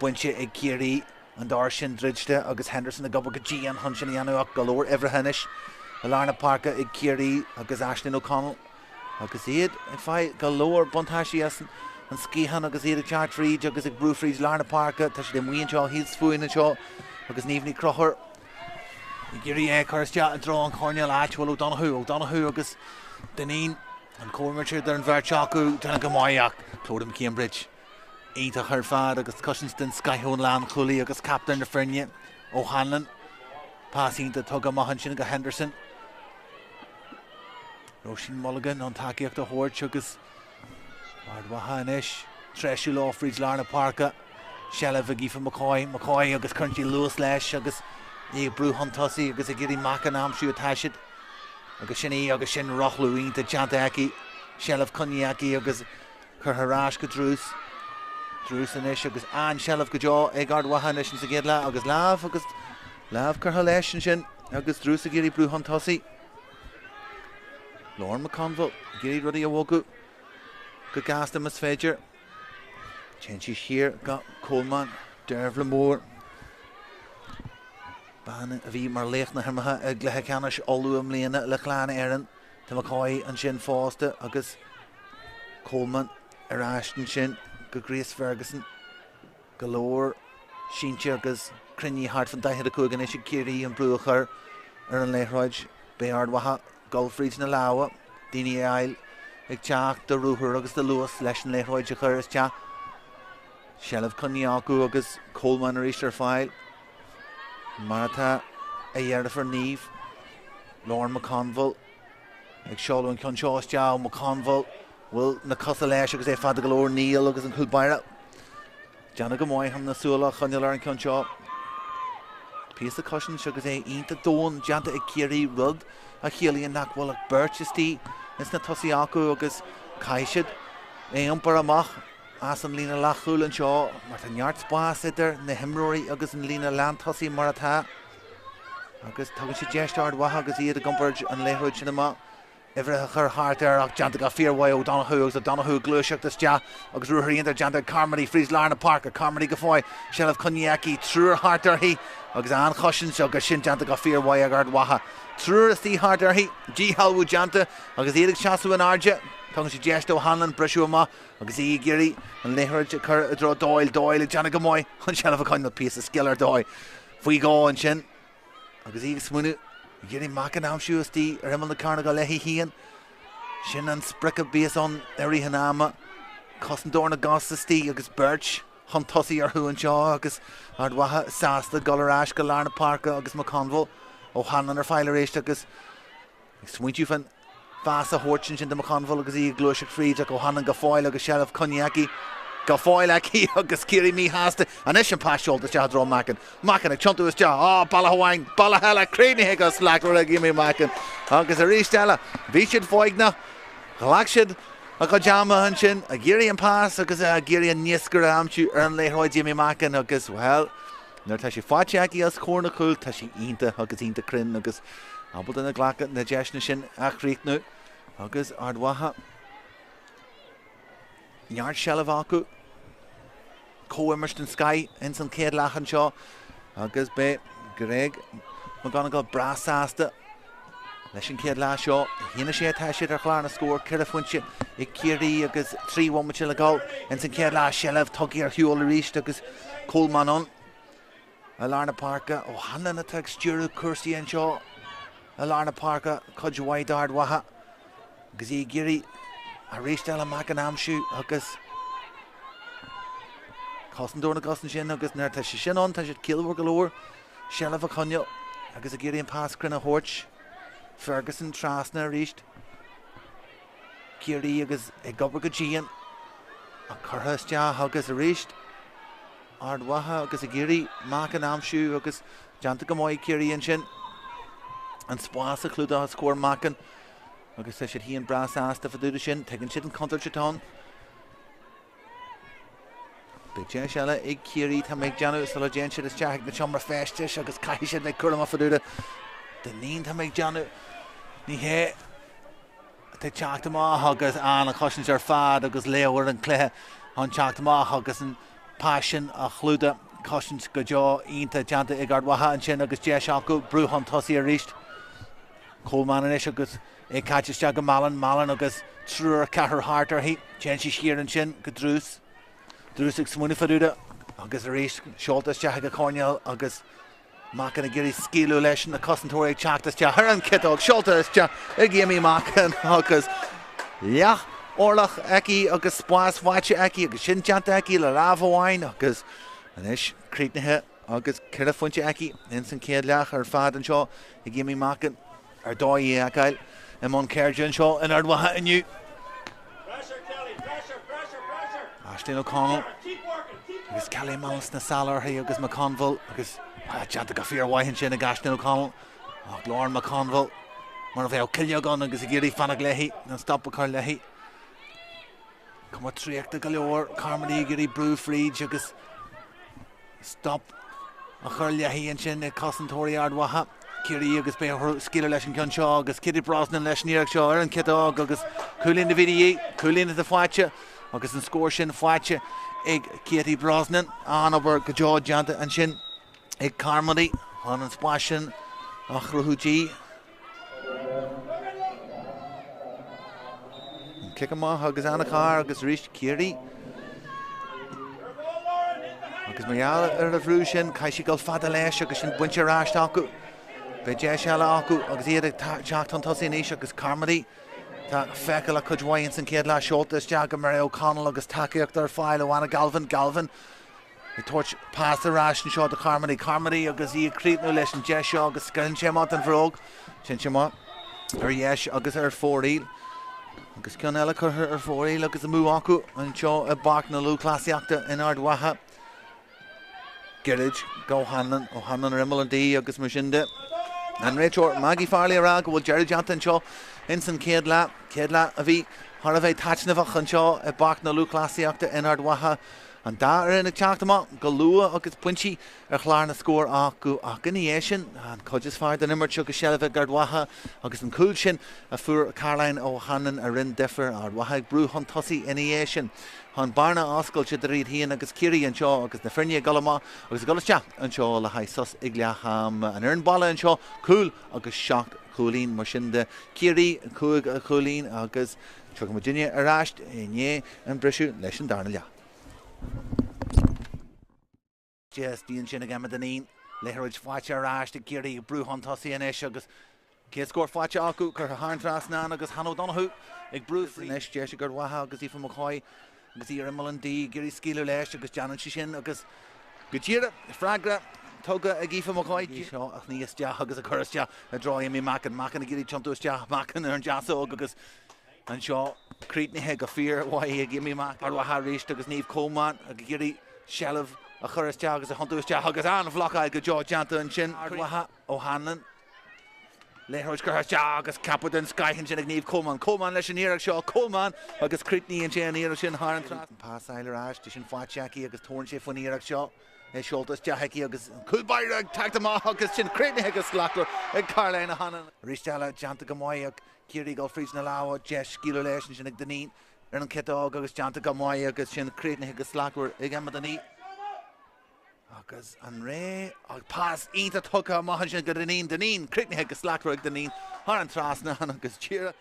Bunche, a Kerry, and Darshan Dridgta, agus Henderson, the Gubba G and Hunchin Yanu Galore, Everhanish, Alarna Parker, a Kerry, agus Ashley O'Connell, agus Eid, if I Galore, Buntashi Essen, and Skihan, agus Eid, a Chartree, agus a Brewfreeze, Larna Parker, Tash the Ween Shaw, he's Fooin and Shaw, agus Nevney Crocher, Kerry, Kirstja, and Draw and Cornell, Atchwell, O'Donoghue, agus Deneen. And Cormacher there in Verchaku, Tanagamoyak, Clodham Cambridge, Eita Herfad, agus Cushington, Skyhone Land, Cooley, agus Captain Fernie, O'Hanlon, passing to Tugamahanchin, Henderson, Roshin Mulligan, on Takiak the Horde, agus Ard Mhacha, Treshu Offridge, Larna Parker, Shellavigi for McCoy, agus Country Lúthchleasa, agus Brew Huntussi, agus a Giri Macanam, Shu Tashit. Agus Shinny, agus Shin Rochluin to Jantaki, Shelf Kunyaki, agus Kerharash Gadrus, Drusanish, agus Ann Shelf Gajaw, Egard Wahanish and Sagidla, agus Lav Kerhalesh and Shin, agus Drusagiri Brew Huntussi, Lorne McConville, Giri Ruddy Awogu, Gagastam as Fedger, Chenchi Shear, got Coleman, Dervlamore. Ban a bhí mar leithna hermatha ag lethe canis olúam léana le chlána éireann tá McCoy an sin fásta agus Coleman ar Ashton sin go Grace Ferguson Galore Sínte agus Crinny Hart fan daithid a cúgan is Ciarraí an brúchar ar an leithráid Bé Ard Mhacha Golfríd na láha Daoine Eil ag teach do rúthar agus do luas leis an leithráid a chur is teach Shelf Cunyaku agus Coleman ar Easter File Martha a year for Neve, Lorne McConville, like Shallow and Conchos Jow, McConville, Will Nacusalash, because they found the Galore Neil, because in Kulbaira, Janagamoy, Ham Nasula, Conall and Conchaw, Piece of cushion, because they eat the dawn, Janta a Kiri, Rud, a Healy and Nakwall, Birchesty, it's Natosiaku, because Kaishid, a Umperamach. Asan Lena Lachul and Shaw, Martin Yards Boss there, the Hemrory, August and Lena Lantosi Marata, August Togashi Jestard, Wahagas, he had a Gumberge and Lehood Cinema, every her heart there, Janta Fear Way, O'Donoghue, Glushuk, the Stia, August Ruhari, and the Janta Carmody, Freeze Larna Parker, Carmody Gafoy, Shell of Kunyaki, Truer Heart there, he, August Ann Cushion, August Shin Janta Fear Way, Agard Waha, Truer the Heart there, he, G. Halwood Janta, August Edith Chasu and Arja. Tongues Jest O'Hanlon, Brishuma, agus Giri, and Leher draw Doyle, Janagamoy, and Shell of a kind of piece of skiller Doyle. We go and Shin, agus Smunu, Giri Macanam Shoes, the Remel the Carnagal Lehi Hean, Shin and Sprick base on Eri Hanama, Cossin Dorna Gossesti, agus Birch, Huntussi or Hu and Shaw, agus Ard Mhacha, Sasta, Gullarash, Galarna Parker, agus McConville, O'Hanlon or Filer agus Swinchufan. Vasa Horchin in the McConville, agus Glushik Fried, O'Hanlon Gafoil, agus Sheriff Kunyaki, Gafoilaki, agus Kiri me Hasta, and Ishan Pass shoulders, Jadro Mackin, a chunk to his jaw, oh, Ballahawang, Ballahella, Creamy Higgles, Lackra, give me Mackin, agus a Ristella, Vichid Foigna, Galakshid, a Kajama Hunchin, a Giri and Pass, agus a Giri and Niskaram, Earn Leroy Jimmy Mackin, agus, well, no Tashi Fachaki as Cornacul, Tashi Inta, agus Inta Crin, agus. Abel in the Glacket, the Jesnishin, Achreek nu, Agus Ard Mhacha, Yard Shellavaku, Co-Immersed in Sky, Ensign Cade Lachanshaw, Agus Bay, Greg, McGonagall Brass Asta, Leshin Cade Lashaw, Hinashe Tashit, or Clarna score, Kerafunchi, Ikiri, Agus 3-1 Michilago, Ensign Cade Lash, Shellev, Tuggy or Hugh Reach, Agus Coleman on, Alarna Parker, O'Hanlon attacks Juru, Kirsty and Shaw. Alarna Parker, Cudgeway Ard Mhacha, Gazi Giri, Aristella Macanamshu, Agus Cossin Dorna Gustin Shin, Agus Nerta Shin on, Tashit Kilwer Galore, Shell of a Cunyo, Agus a Giri and Pass Crina Horch, Ferguson, Trasna reached, Kiri, Agus a Gubbergajian, a Curhustja, Agus a reached, Ard Mhacha agus a Géirí Macan amsú agus Janta go maiid Kerry an sin an spás a clúda a scór Macan agus sé hí an bras ásta faúda sin tegann siad an contar setán. Bidé seile ag Ciarraí tá méid deanú sa le déan siad is teach na teomra féistis agus cai siad na curlam a faúda. Den níon tá méid deanú ní hé te teachta má agus an a cosint ar fad agus léhar an cléthe an teachta má agus an passion a chlúda cosint go deo ínta deanta ag Ard Mhacha an sin agus dé seacu brúhan tosaí a ríist. Coleman an is agus ag caiteiste go Malan agus trúr cethir hartar hí déan si siar an sin go drús. Drús ag smúna faúda agus a ríist seoltas teach go Conall agus Macan a Géirí scíú leis na cosantóir ag teachtas teach ar an citág seoltas teach ag Géimi Macan agus leach orlach eici agus spás bhaite eici agus sin deanta eici le rábhháin agus anis críitnithe agus cire funte eici in san céad leach ar fad an seo ag Géimi Macan ar dóí eiceil i món Kerry an seo in Ard Mhacha inniu. Aisling O'Connell agus Kelly Mouse na Salarthaí agus McConville agus deanta go fíor waithin sin ag Aisling O'Connell ach Lorne McConville mar a bheith cilne gan agus a Géirí fannach leithí na stoppa chuir leithí. Cuma tríochta go leor Carmody Géirí brú fríd agus stop a chuir leithí an sin ag cosantóirí Ard Mhacha. Ciarraí agus be scíile leis an ceann seo agus Kitty Brosnan leis níoach seo ar an citág agus coolín na vidí, coolín na fáite agus an scóir sin fáite ag Kitty Brosnan an obair go deo deanta an sin ag Carmody an spás sin a chruthútí. Kick amach agus anna char agus ríist Ciarraí agus maiall ar a bhrú sin caiisi go fada leis agus sin buinte ráist acu. Bidé seile acu agus iad ag teacht an tosaí níos agus Carmody tá feiceil a chudhhain san céad le seoltas deag go mar O'Connell agus takeíocht ar fáil óhána Galvin i tuairt pás a ráis an seo de Carmody agus í críbnú leis an de seo agus scailn sé má an bhróg sin sé má ar dhéis agus ar fóraí agus ceann eile chuthair ar fóraí agus a mú acu an seo a bach na Lúthchleasa in Ard Mhacha. Girid go Hanlon ó Hanlon rimmel an dí agus mar sinnde. An réiteoir Maggie Farley ará go bhfuil Jerry deanta an seo in san céad le a bhí thar a bheith taitnamhach an seo i bach na Lúthchleasa in Ard Mhacha an dá ar ina teachtamach go lua agus puintí ar chláir na scór acu ach in é sin an coidis fearr den immert go seilbh Ard Mhacha agus an cúil sin a fuair Caroline ó Hannan a rinn difer Ard Mhacha ag brúhan tosaí in é sin. An barna oscail si de riad híon agus Ciarraí an seo agus na frinne galama agus golaiste an seo le haisos ag leacham an ar an balla an seo cúil agus seach cholín mar sin de Ciarraí cúig a cholín agus tu go Virginia aráist iné an brisú leis an darna leach. Just díon sin a gama den leithrid fáte aráist ag Ciarraí brúhan tosaí in éis agus cé scór fáte acu chu háintras ná agus Hannah Donahue ag brú inis de gur Mhacha agus Aoife McCoy agus í rimmel an dí Géirí scíú leis agus deanan si sin agus go tíre freigra tuga ag Aoife McCoy seo ach níos deach agus a chuiriste a dráim Macan a Géirí teamtúisteach Macan ar an deasóg agus an seo críitnithe go fíor bhaí ag Géimi Mac Ard Mhacha ríist agus níomh Coleman a Géirí seilbh a chuiriste agus a chuntúisteach agus an bhlacha go deo deanta an sin Ard Mhacha ó Hanlon. Leithrid chuiriste agus capú den scaithin sin ag níomh Coleman leis an íarach seo Coleman agus críitní an sin íarach sin thar an tras. Pás eileráis tí sin fáteaí agus tórn sé fan íarach seo é seoltas deaici agus cúlbair ag teachtamach agus sin críitnithe agus slachtar ag Caroline a Hannan. Rísteile deanta go maiid ag Ciarraí go frís na láha de scíú leis sin ag daní ar an citág agus deanta go maiid agus sin críitnithe agus slachtar ag ama daní. Agus an ré ag pás ínta tucha maithan sin go daní críitnithe agus slachtar ag daní thar an trasna agus tíre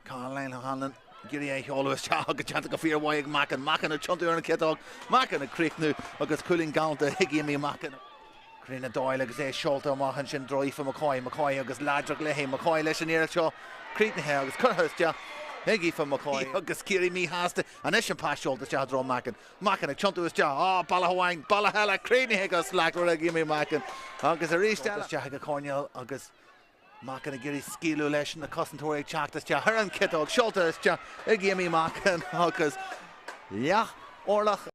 Caroline a Hannan Géirí é cheolúis te agus teanta go fíor bhaid ag Macan a teantú ar an citág Macan a críicnú agus coolín galanta ag Géimi Macan. Crína dáil agus é seolta maithan sin Aoife McCoy agus láideach leithí McCoy leis an íarach seo críitnithe agus chuiriste ag Aoife McCoy agus Ciarraí mí háasta an is an pás seoltas te drá Macan a teantúis te balla hamhain balla heile críitnithe agus slachtar ag Géimi Macan agus a ríiste te go Conall agus Macan a Géirí scíú leis na cosantóirí teachtas te ar an citág seoltas te ag Géimi Macan agus leach orlach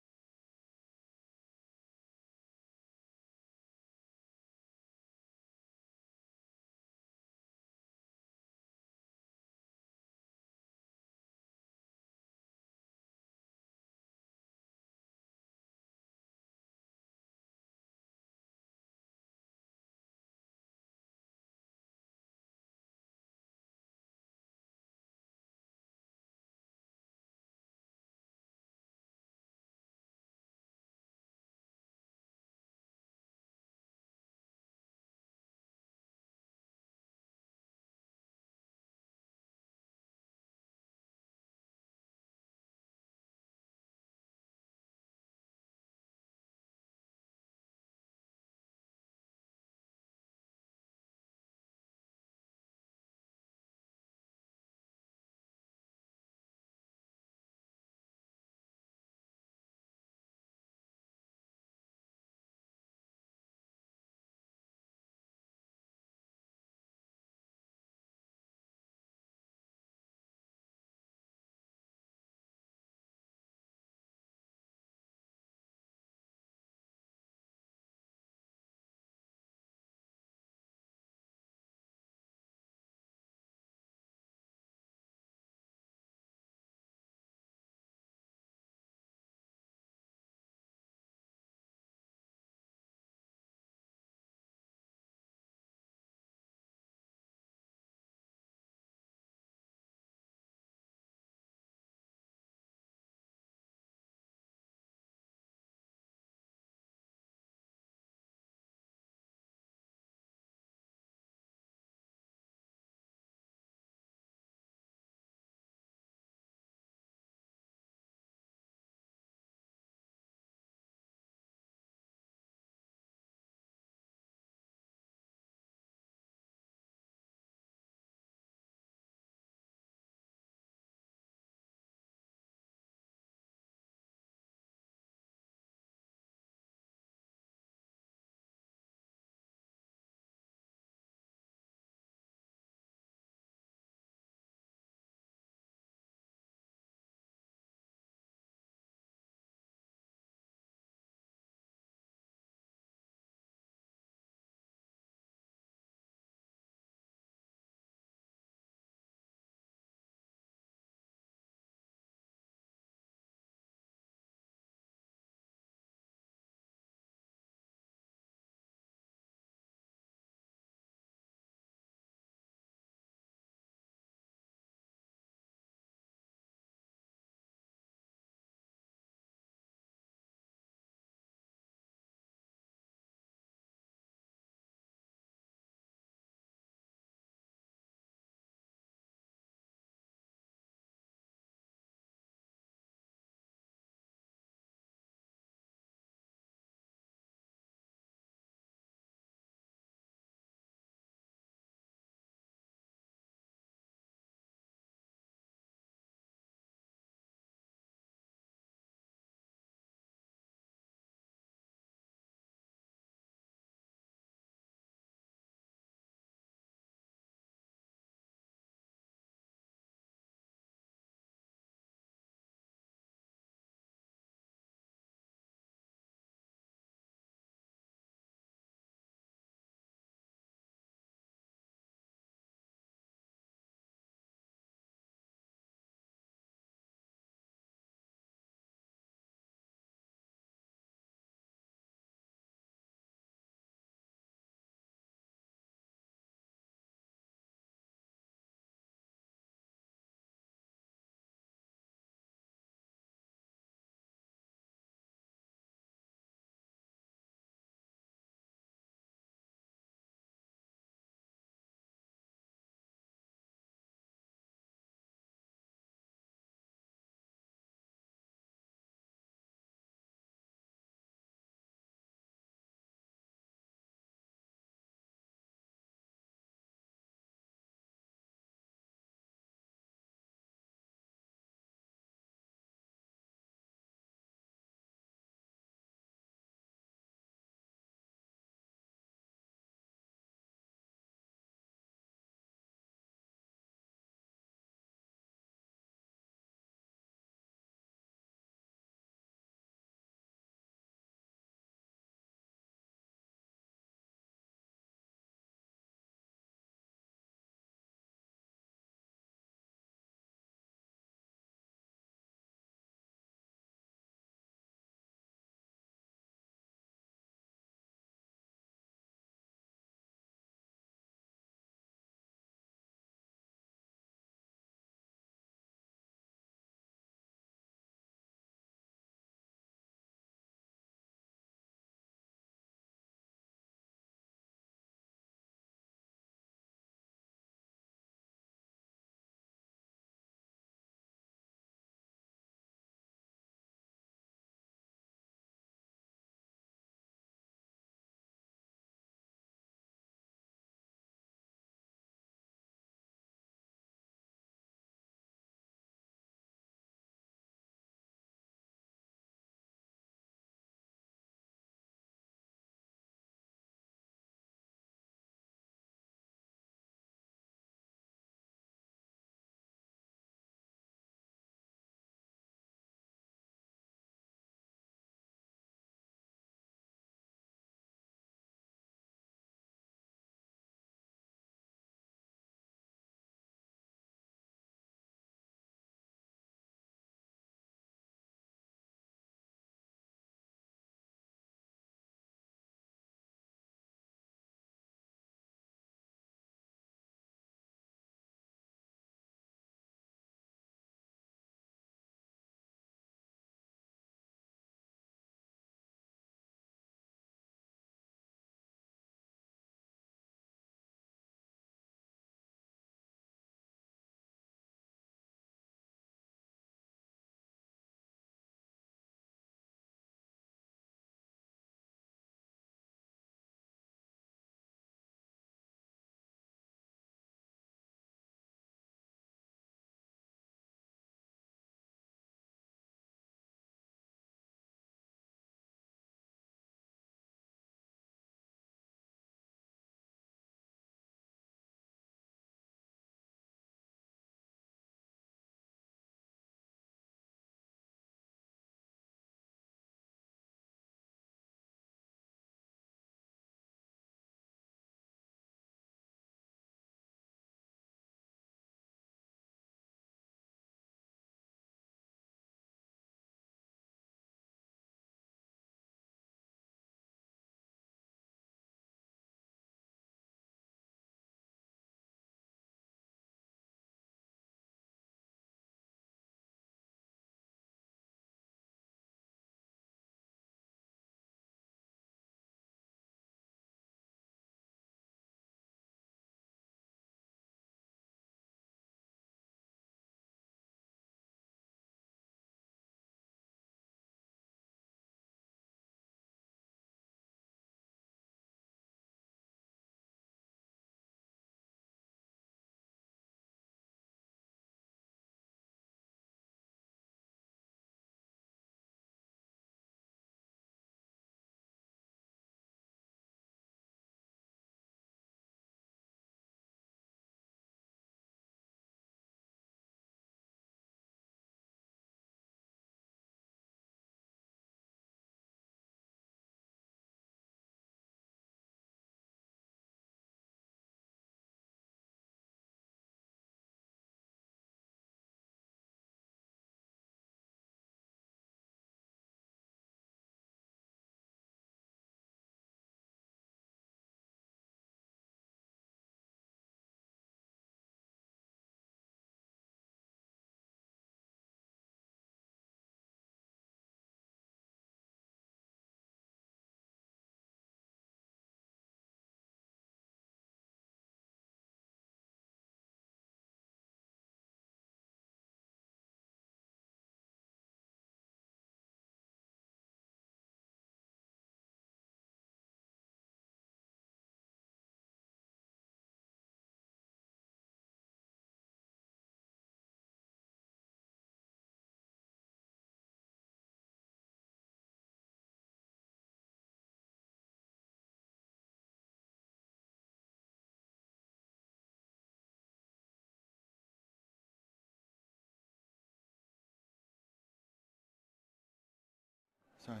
Sorry.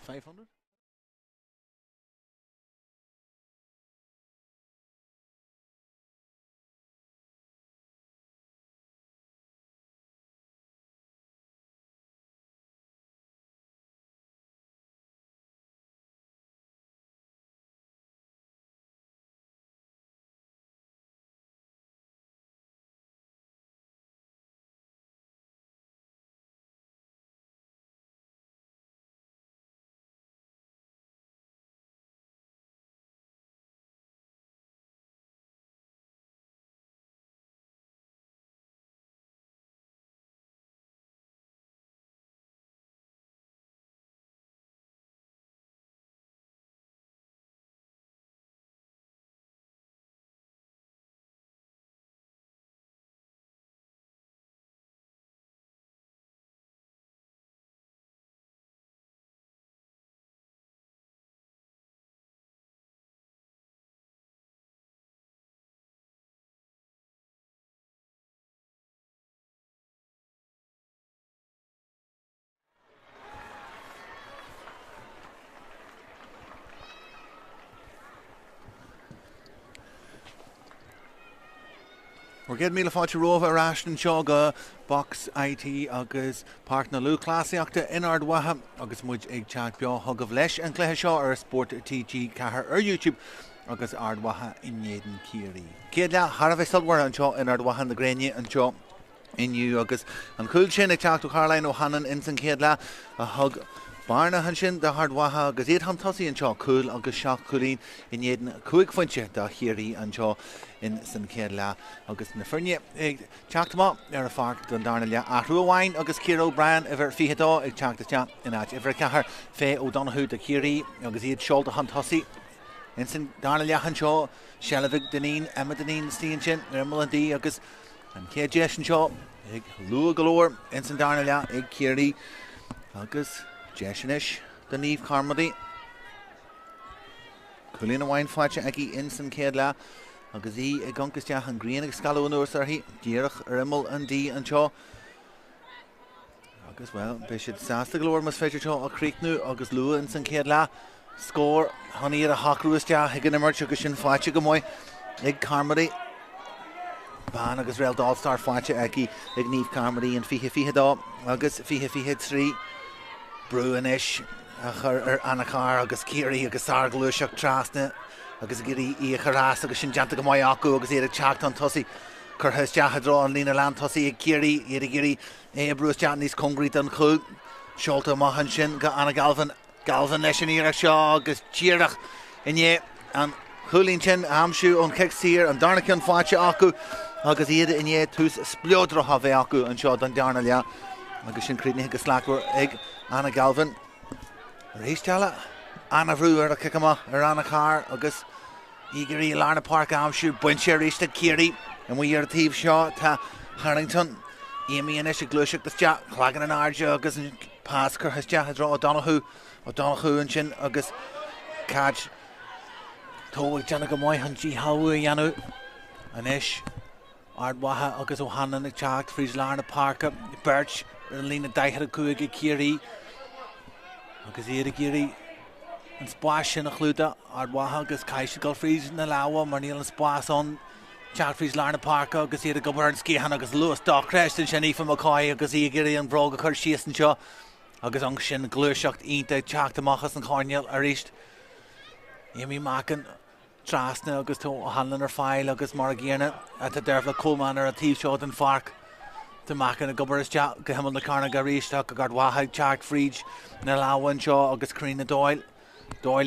500? We're getting míle fáilte rómha arás an seo go box IT agus Páirc na Lúthchleasa in Ard Mhacha agus muid ag teag beo thugah leis an cluiche seo ar Spórt TG cethair ar YouTube agus Ard Mhacha innéan Ciarraí. Céad le Tharbh Sulmhar an seo in Ard Mhacha na Gréine an seo inniu agus an cúil sin ag teachtú Caroline O'Hannon in san céad le a thug Barna han sin de Ard Mhacha agus iad ham tosaí an seo cúil agus seach cúlín innéan cuaig fointe de Ciarraí an seo in san céad le agus na firne ag teachtamá ar a fág don darna le ahrú amháin agus Ciarra O'Brien a bhar fichadá ag teachta in áit a bhar cethair fé ó Domhnaigh de Ciarraí agus iad seolta han tosaí in san darna le an seo Shellavig Deneen Emma Deneen stíon sin ar Mullandí agus an céad deis an seo ag lua galóir in san darna le ag Ciarraí agus Jeshinish den Níomh Carmody Culín amháin fáilte agi in san céad le agus í ag goncasteach an Grian ag scalún uairthaí díreach ar imil an dí an seo agus well be siad sásta glóir mas féidir seo a críicnú agus lua in san céad le scór tháinig ar a hacrúisteach ag an imirt agus sin fáilte go mói ag Carmody Ban agus réal dál-star fáilte agi ag Níomh Carmody an fiche dá agus fiche trí Brúan ish a chur ar Annachar agus Ciarraí agus Arglúiseach Tráchtaire agus gurí í charás agus sin deanta go maiid acu agus iad teacht an tosaí chur thuisteach rá an lína lean tosaí ag Ciarraí iad gurí é brús dean níos congrí an chuig seolta maihan sin go Anna Galvan leis an íireach seo agus tíireach inné an chulín sin amsú ón ceictír an darnacin fáilte acu agus iad inné tús spliodracha bheith acu an seo don dearna le agus sin crídne agus slacúir ag Anna Galvan rééisteala Anna Bhrúar a cicama ar Anna Carr agus ígurí Lárna Páirc amsú buinte réiste Ciarraí an mhuí ar tíomh seo tá Harrington Amy inis a glúiseach de steach chhlagan an airde agus an pás chur thuisteach rá Domhnaigh an sin agus cad tóigh deanna go maiid an tí haú a dhéanú anis Ard Mhacha agus O'Hannon ag teacht frís Lárna Páirc Birch ar an lína 15 ag Ciarraí agus iad a Ciarraí an spás sin a chlúda Ard Mhacha agus caiise go frís na láha mar níl an spás an teacht frís Lárna Páirc agus iad a go bar an scíhan agus luas dá creistin sin ífa Mackay agus iad Ciarraí an bróga chur síos an seo agus an sin glúiseacht ínta teacht amachchas an cháineal a ríist Amy Machan Trasna agus tó O'Hanlon ar fáil agus mar a ggéarna a tá deirfla Coleman ar a tíomh seo den Páirc Tá Machan a gobar isteach go himeal na carna go ríisteach go Ard Mhacha teacht fríd na láhain seo agus Crína Doyle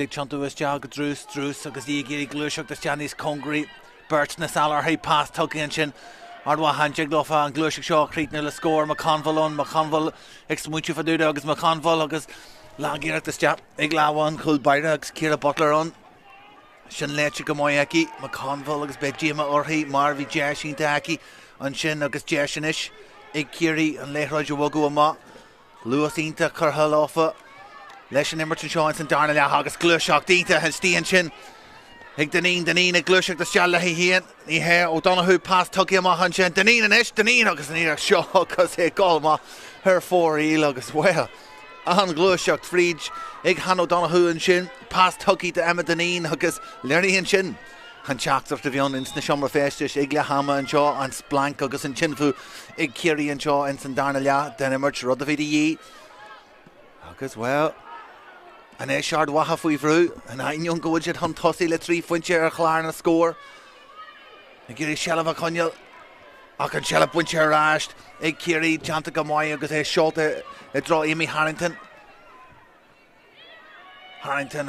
ag tiantú isteach go drús agus í Ciarraí glúiseach de Stianíos Congraí Birch na salar haí pás tugaí an sin Ard Mhacha an jiglofa an glúiseach seo críicne le scór McConville ag smúitiú fadúda agus McConville agus lágéireach de Stiach ag láhain chul baire agus Ciarra Butler an sin léite go maiid aici McConville agus be Díama orthaí mar bhí deisínta aici an sin agus deisinis ag Ciarraí an léithráide bhagu amach luas ínta churtha láfa leis an imirt an seo an san darna le agus glúiseach dínta an stíon sin Ag Deneen ag glúiseach do steall hí hían ní hé O'Donoghue pass tugi amach an sin Deneen an ish Deneen agus ní seo agus é gáil her fór íl agus well an glúiseach fríd ag Han O'Donoghue an sin pass tugi de Emma Deneen agus learní an sin an teachtar de bhíon ins na siomra féistis ag le hama an seo an splank agus an chinfú ag Kerry an seo in san darna lea den immert rud a bhí dhí agus well an é Ard Mhacha faoi bhrú an ainion goidjid han tosí le 3 pointe ar chláir na scór ag Kerry sealamh a Conall ach an sealamh pointe ar ráist ag Kerry Janta Gamoy agus é seolta I drá Amy Harrington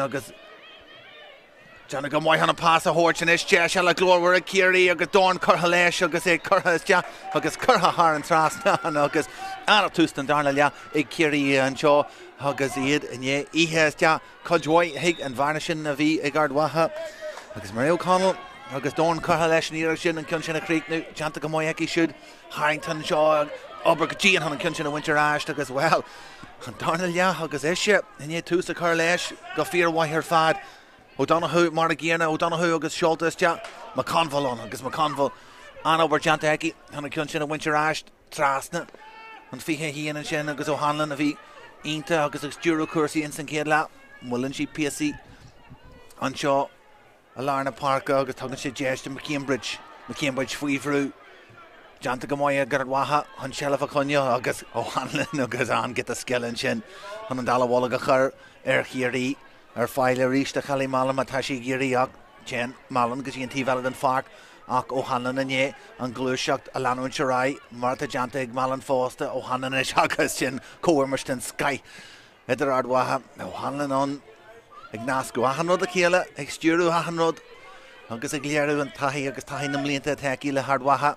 agus Jana Gamoy han a pass a hórtin is te se le glóhar a Ciarraí agus Dorn curtha leis agus é curtha is te agus curtha haar an trasna agus anna tústan darna lea ag Ciarraí an seo agus iad iné ihe is te codhhaid hiig an bharna sin a bhí ag Ard Mhacha agus Mario Conall agus Dorn curtha leis an iarach sin an cun sin a críicnú Janta Gamoy eki siúd Harrington seo obair go díon han an cun sin a winter áist agus well an darna lea agus isise iné tús a chur leis go fíorhaith ar fad O'Donoghue mar a géarna O'Donoghue agus seolta is te McConville an agus McConville an obair Janta eki han an cun sin a winter áist trasna an fihe hían an sin agus O'Hanlon a bhí ínta agus ag stúrú cuasaí in san céad le mullen si PSC an seo a lárna Páirc agus tugann sé déiste McCambridge faoi bhrú Janta Gamoy ag Ard Mhacha an sealamh a Conall agus O'Hanlon agus an get a skillan sin an an dala bhla go chur ar Ciarraí ar fáil a ríiste chalí málam a taisí Ciarraí ach Jen Malin agus íon tíhhead an Páirc ach O'Hanlon ané an glúiseacht a leanúin Ciarraí Martha Janta ag Malin fósta O'Hanlon is agus sin cóirmarstin Sky idir Ard Mhacha O'Hanlon an ag nascú ahanrod a chéile ag stúrú ahanrod agus ag léirú an taithí agus taithí na mblianta teí le Ard Mhacha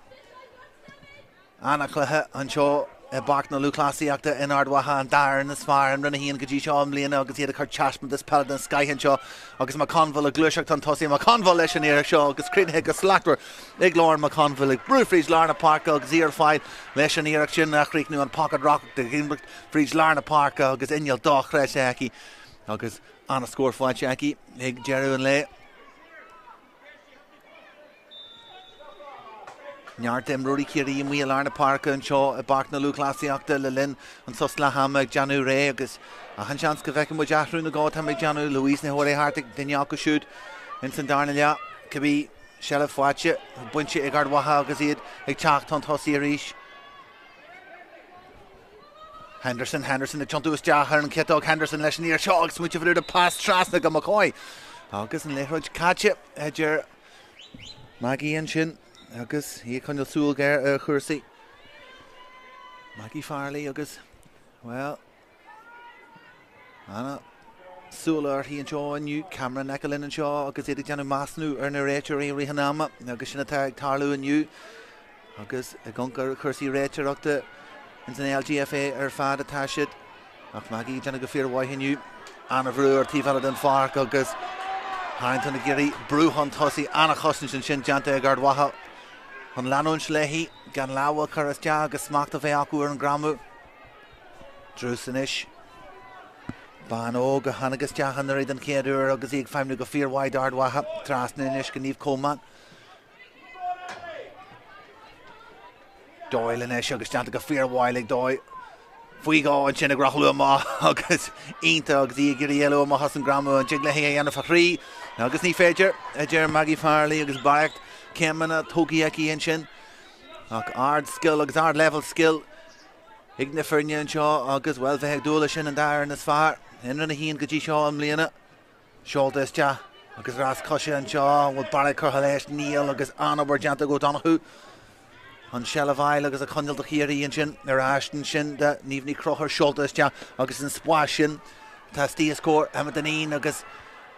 anna cluthe an seo Bach na Lúthchleasaíachta in Ard Mhacha an dair na sfar an rinne híon go dtí seo an mbliana agus iad a chuir teasma is Peil den Sky an seo agus McConville a glúiseacht an tosí McConville leis an éire seo agus críthe go slachtar ag lár McConville ag brúfrís lár na Páirc agus íar fáil leis an éireach sin nach chríicnú an pocket rock de gimbricht frís lár na Páirc agus inneal doch reis aici agus anna scór fáilte aici ag Jerry an le Neartim Ruaidhrí Ciarraí mí lár na Páirc an seo a Bach na Lúthchleasaíachta le linn an sos le hama ag Janú ré agus a han seans go bheice mu deathrú na gáit ha ag Janú Louise na Hóirí Hartig duineach go siúd in san darna lea cabbí sealamh fáilte buinte ag Ard Mhacha agus iad ag teacht an tosí a ríis Henderson ag tiontu is deachar an cetóg Henderson leis an íar seo agus muinte bhfuir a pass trasna go McCoy agus an leithróid caite idir Maggie an sin agus hí chun súil géir a chuirsaí Maggie Farley agus well anna súla ar hí an seo aniu Cameron Echelin an seo agus iad deanú másnú ar na réitear í rihanama agus sinna ag tarlú aniu agus a goncar chuirsaí réiteachta in san LGFA ar fad atá siad ach Maggie deanna go fíorhaith aniu anna bhrú ar tíomhhead an Páirc agus Harrington a Ciarraí brúhan tosí anna chosn sin Janta ag Ard Mhacha an leanún sléhí gan láha churas te agus smacht a bheith acu ar an gramú drúsan is ban ó go hanagus teachan ar an céadúr agus ag feimnú go fíorhaid Ard Mhacha trasna inis go níomh Coleman Doyle in is agus Janta go fíorhaid ag dóid faoi gá an sin a grachlú amach agus ínta agus í Ciarraí eile amach an gramú an jigla hé a dhéanamh a chrí agus ní féidir idir Maggie Farley agus Páirc Céimena tógaí aici an sin ach ard skill agus ard level skill ag na firne an seo agus well bheith ag dúla sin an dair na sfar in rinne híon go dtí seo an mbliana seolta is te agus rás cosise an seo bhfuil Páirc curtha leis níl agus an obair Janta O'Donoghue an sealamh agus a Conall de Ciarraí an sin ar áistin sin de níomhní crochar seolta is te agus an spáis sin tá tí scór Emma Deneen agus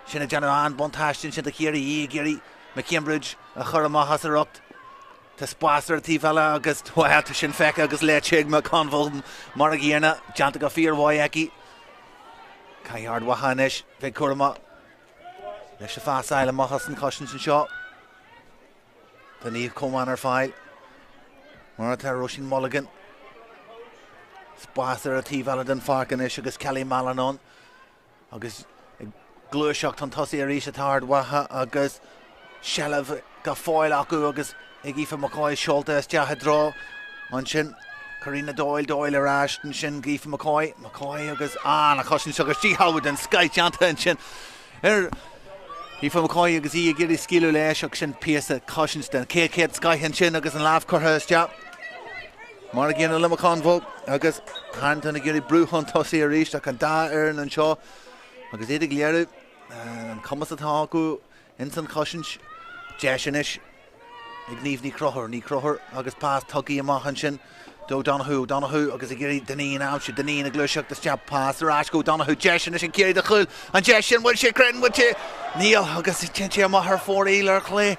sinna deanú an bontáistin sin de Ciarraí McCambridge a chur amachchas a rucht tá spásar a tíomhheile agus tuailta sin feice agus léiteigh McConville mar a ghéarna Janta go fíorhaid aici cai Ard Mhacha inis bheith curma leis a fásáil amachchas an cossin sin seo tá níomh Coleman ar fáil mar atá Roisin Mulligan spásar a tíomhheile den Páirc inis agus Kelly Malanon agus Glúiseacht an tosaí ar ríise Ard Mhacha agus Shellah go fáil acu agus ag Aoife McCoy seolta is deatha drá an sin Karina Doyle arás an sin Aoife McCoy agus na cosin segus tí Howard an Sky Janta an sin Aoife McCoy agus í géirí scíú leis ag sin píasa cosin den céad Sky an sin agus an lábh chutha is deach mar gin le Convo agus hantan a géirí brúchan tosaí ar ríiste ach an dá an seo agus éidir léirú an commas atá acu in san cosin deisianis ag ní crothir agus pás tugaí amach an sin do Donahue agus a géirí Deneen out si Deneen a glúiseacht is deach pás arás go Donahue deisianis an céirí de chuil an deisian bhfuil sé crean bhfuil sé níl agus tin amach ar fór ar chlé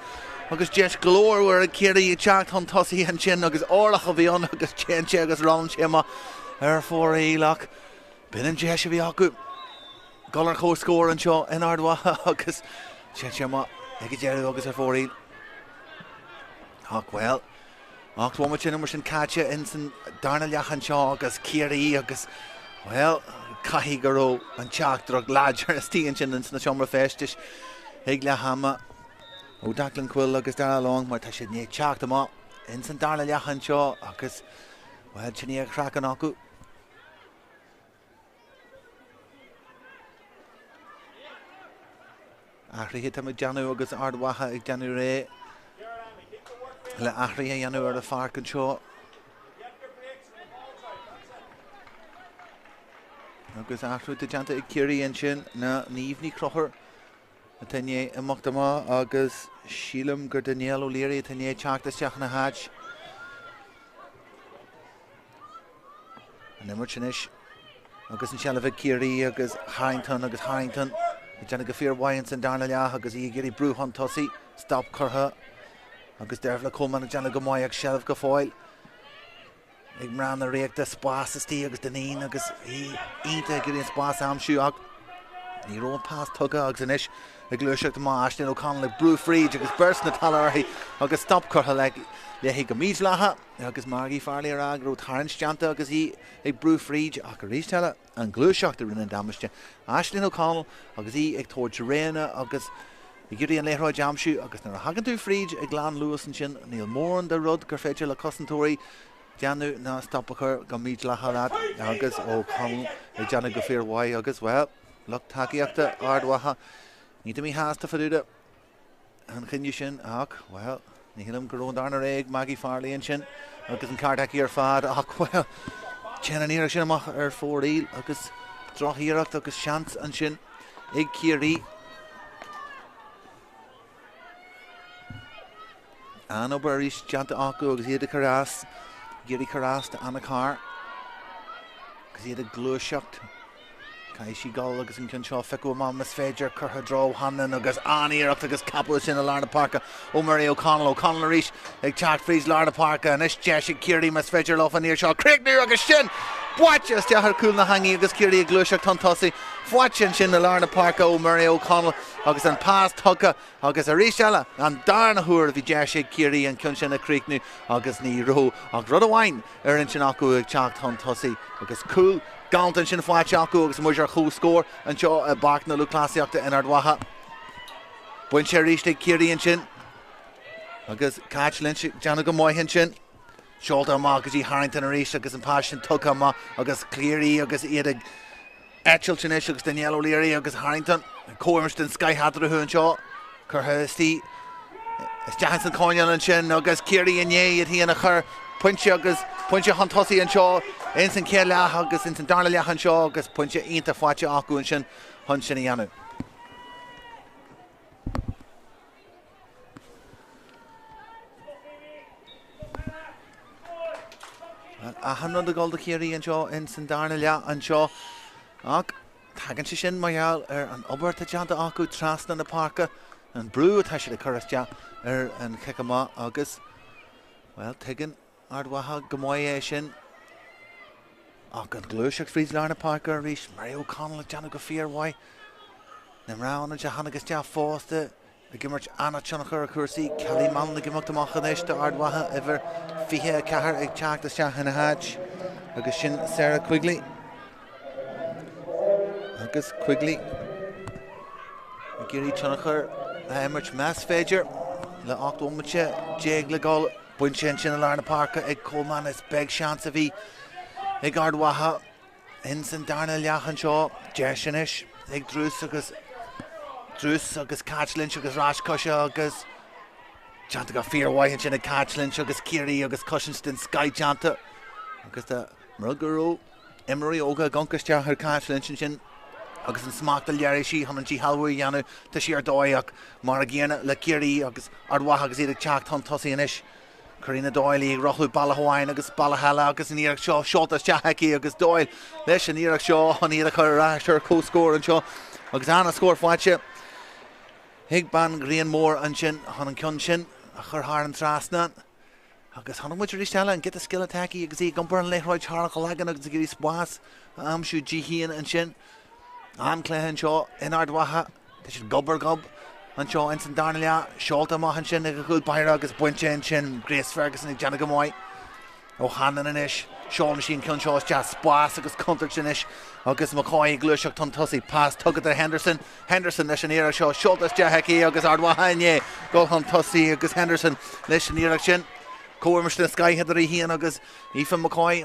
agus Jess glór a céirí teach an tosaí an sin agus órlach a bhí an agus tin agus ran sé amach ar fór éilech bin an deis a bhí acu Galar chó scór an seo in Ard Mhacha agus tin amach ag deirú agus ar fór éil well ach bhfuil sin mar sin caite in san darna leachan seo agus Ciarraí agus well caithí go ró an teachtar láidir is tíon sin in na seomra festis ag le hama ó Declan Quill agus dar long mar tá sé ní teacht amá in san darna leachan seo agus well sin ní chrachan acu Achraí am deanú agus Ard Mhacha ag deanú ré le achraí a dhéanú ar a Páirc an seo agus achrú de deanta ag Ciarraí an sin na níomhní crothir a taine amach amá agus sílam gur Daniel O'Leary taine teachtasteach na háid an imir sin is agus an Shellah Ciarraí agus Harrington i deanna go fíorhhain san darna leach agus í géirí brúchan tosaí stop curtha agus deirh le Coleman ag deanna go maiid ag Shellah go fáil ag mran a réachta spás istí agus Deneen agus í ínta ag géirí spás amsú ag ní rón pás tuga agus inis ag glúiseacht má Aisling O'Connell ag brú fríd agus burst na talarthaí agus stop curtha le hí go míid letha agus Margie Farley ar ag ró tarrant deanta agus í ag brú fríd ach go rístelle an glúiseacht a rinne damiste Aisling O'Connell agus í ag tóir Ciarraí agus I géirí an léthráid amsú agus nar a hagan tú fríd ag Glan Lewis an sin níl mór an de rud gur féidir le cosantóirí deanú ná stoppa chur go míid letha agus O'Connell ag deanna go fíorhhaid agus well lucht takeíochta Ard Mhacha ní mí háasta faúda an chinne sin ach well ní hinnom gorón darna réig Maggie Farley an sin agus an cartaí ar fad ach well tean an íireach sin amach ar fór íl agus drochíireacht agus seans an sin ag Ciarraí an obairís deanta acu agus iad a carás géirí carás de anna car agus iad a glúiseacht cai sí gáil agus an cin seo feicú má mas féidir curtha dró hanan agus aníireacht agus capú sin a Larna Parca ó Murray O'Connell arís ag teach frís Larna Parca an is deis ag Ciarraí mas féidir lá fan níor seo Craigniú agus sin Bhaite is deachar cúil na hangaí agus Ciarraí ag glúiseacht an tosaí Bhaite sin na Larna Parca ó Murray O'Connell agus an pás tuga agus a ríseile an darna thuair bhí deis ag Ciarraí an cin sin a Craigniú agus ní ró ag rud amháin ar an sin acu ag teacht an tosaí agus cúil Gantan sin fáilte acu agus muidir chó scór an seo a bach na Lúthchleasa in Ard Mhacha. Buin sé ríiste Ciarraí an sin agus Caitlin deanna go maiid sin. Seolta amach agus í Harrington a ríiste agus an pás sin tucha amach agus Cleary agus iad ag Etchell sin is agus Daniel O'Leary agus Harrington cóimirt den Sky Hadraú an seo chutha istí is deas an cáineán an sin agus Ciarraí inné iad híana a chur puinte an tosaí an seo in san céad leach agus in san darna leach an seo agus puinte ionta fáilte acu an sin chun sin a dhéanamh. A hanrán a gáil de Ciarraí an seo in san darna leach an seo ach tagann sé sin maiall ar an obair a deanta acu trasna na Páirce an brú atá sé le chuiriste ar an ceicamá agus well tuigeann Ard Mhacha go maiid sin ach an glúiseacht frís Larna Parca a rís Murray O'Connell deanna go fíorhhaid na mrán de hanna agus deach fásta a gimmert anna teanna chur a cuasaí Kelly man na gimach amach an éis de Ard Mhacha idir fiche cethir ag teachtasteach in na háid agus sin Sarah Quigley agus Quigley Kerry Tunachar, Ard Mhacha féidir le 8 ómite, Jég le gáil buin sin sin Ard Mhacha ag Coleman is beg seans a bhí ag Ard Mhacha in san darna leachan seo deisinis ag Drús agus Catchlin agus Ráscoise agus Janta go fearhhaithin sin ag Catchlin agus Ciarraí agus Cushinston Sky Janta agus de Mrugurú Imrí óga goncaiste ar Catchlin sin agus an smaachta learí sí hanan tí halhú dhéanú tá sí ar dóiach mar a ggéanna le Ciarraí agus Ard Mhacha agus iad ag teacht tan tosaí inis Carina Doyle ag rothú Ballahhain agus Ballahella agus an íireach seo seoltas teachaici agus Doyle leis an íireach seo an íireach ar cóscór an seo agus anna scór fáilte Hig ban Grian mór an sin hanan cion sin a chur thar an trasna agus hanan muidir istela an get a skill attacki agus í gompar an leithráid Charach legan agus a gurí spás amsú ddíhíon an sin an cléhan seo in Ard Mhacha tá sin gob an seo in san darna lea seolta maihan sin ag a chuúd Páirc agus buinte an sin Grace Ferguson ag Jana Gamoy ó hanan inis Seán sin cion seo just spás agus contact sin isis agus McCoy gluiseach tan tosaí pass tugad ar Henderson leis an íireach seo seoltas deachaici agus Ard Mhacha inné go tan tosaí agus Henderson leis an íireach sin Cóirmis na Sky Hidirí hían agus Ethan McCoy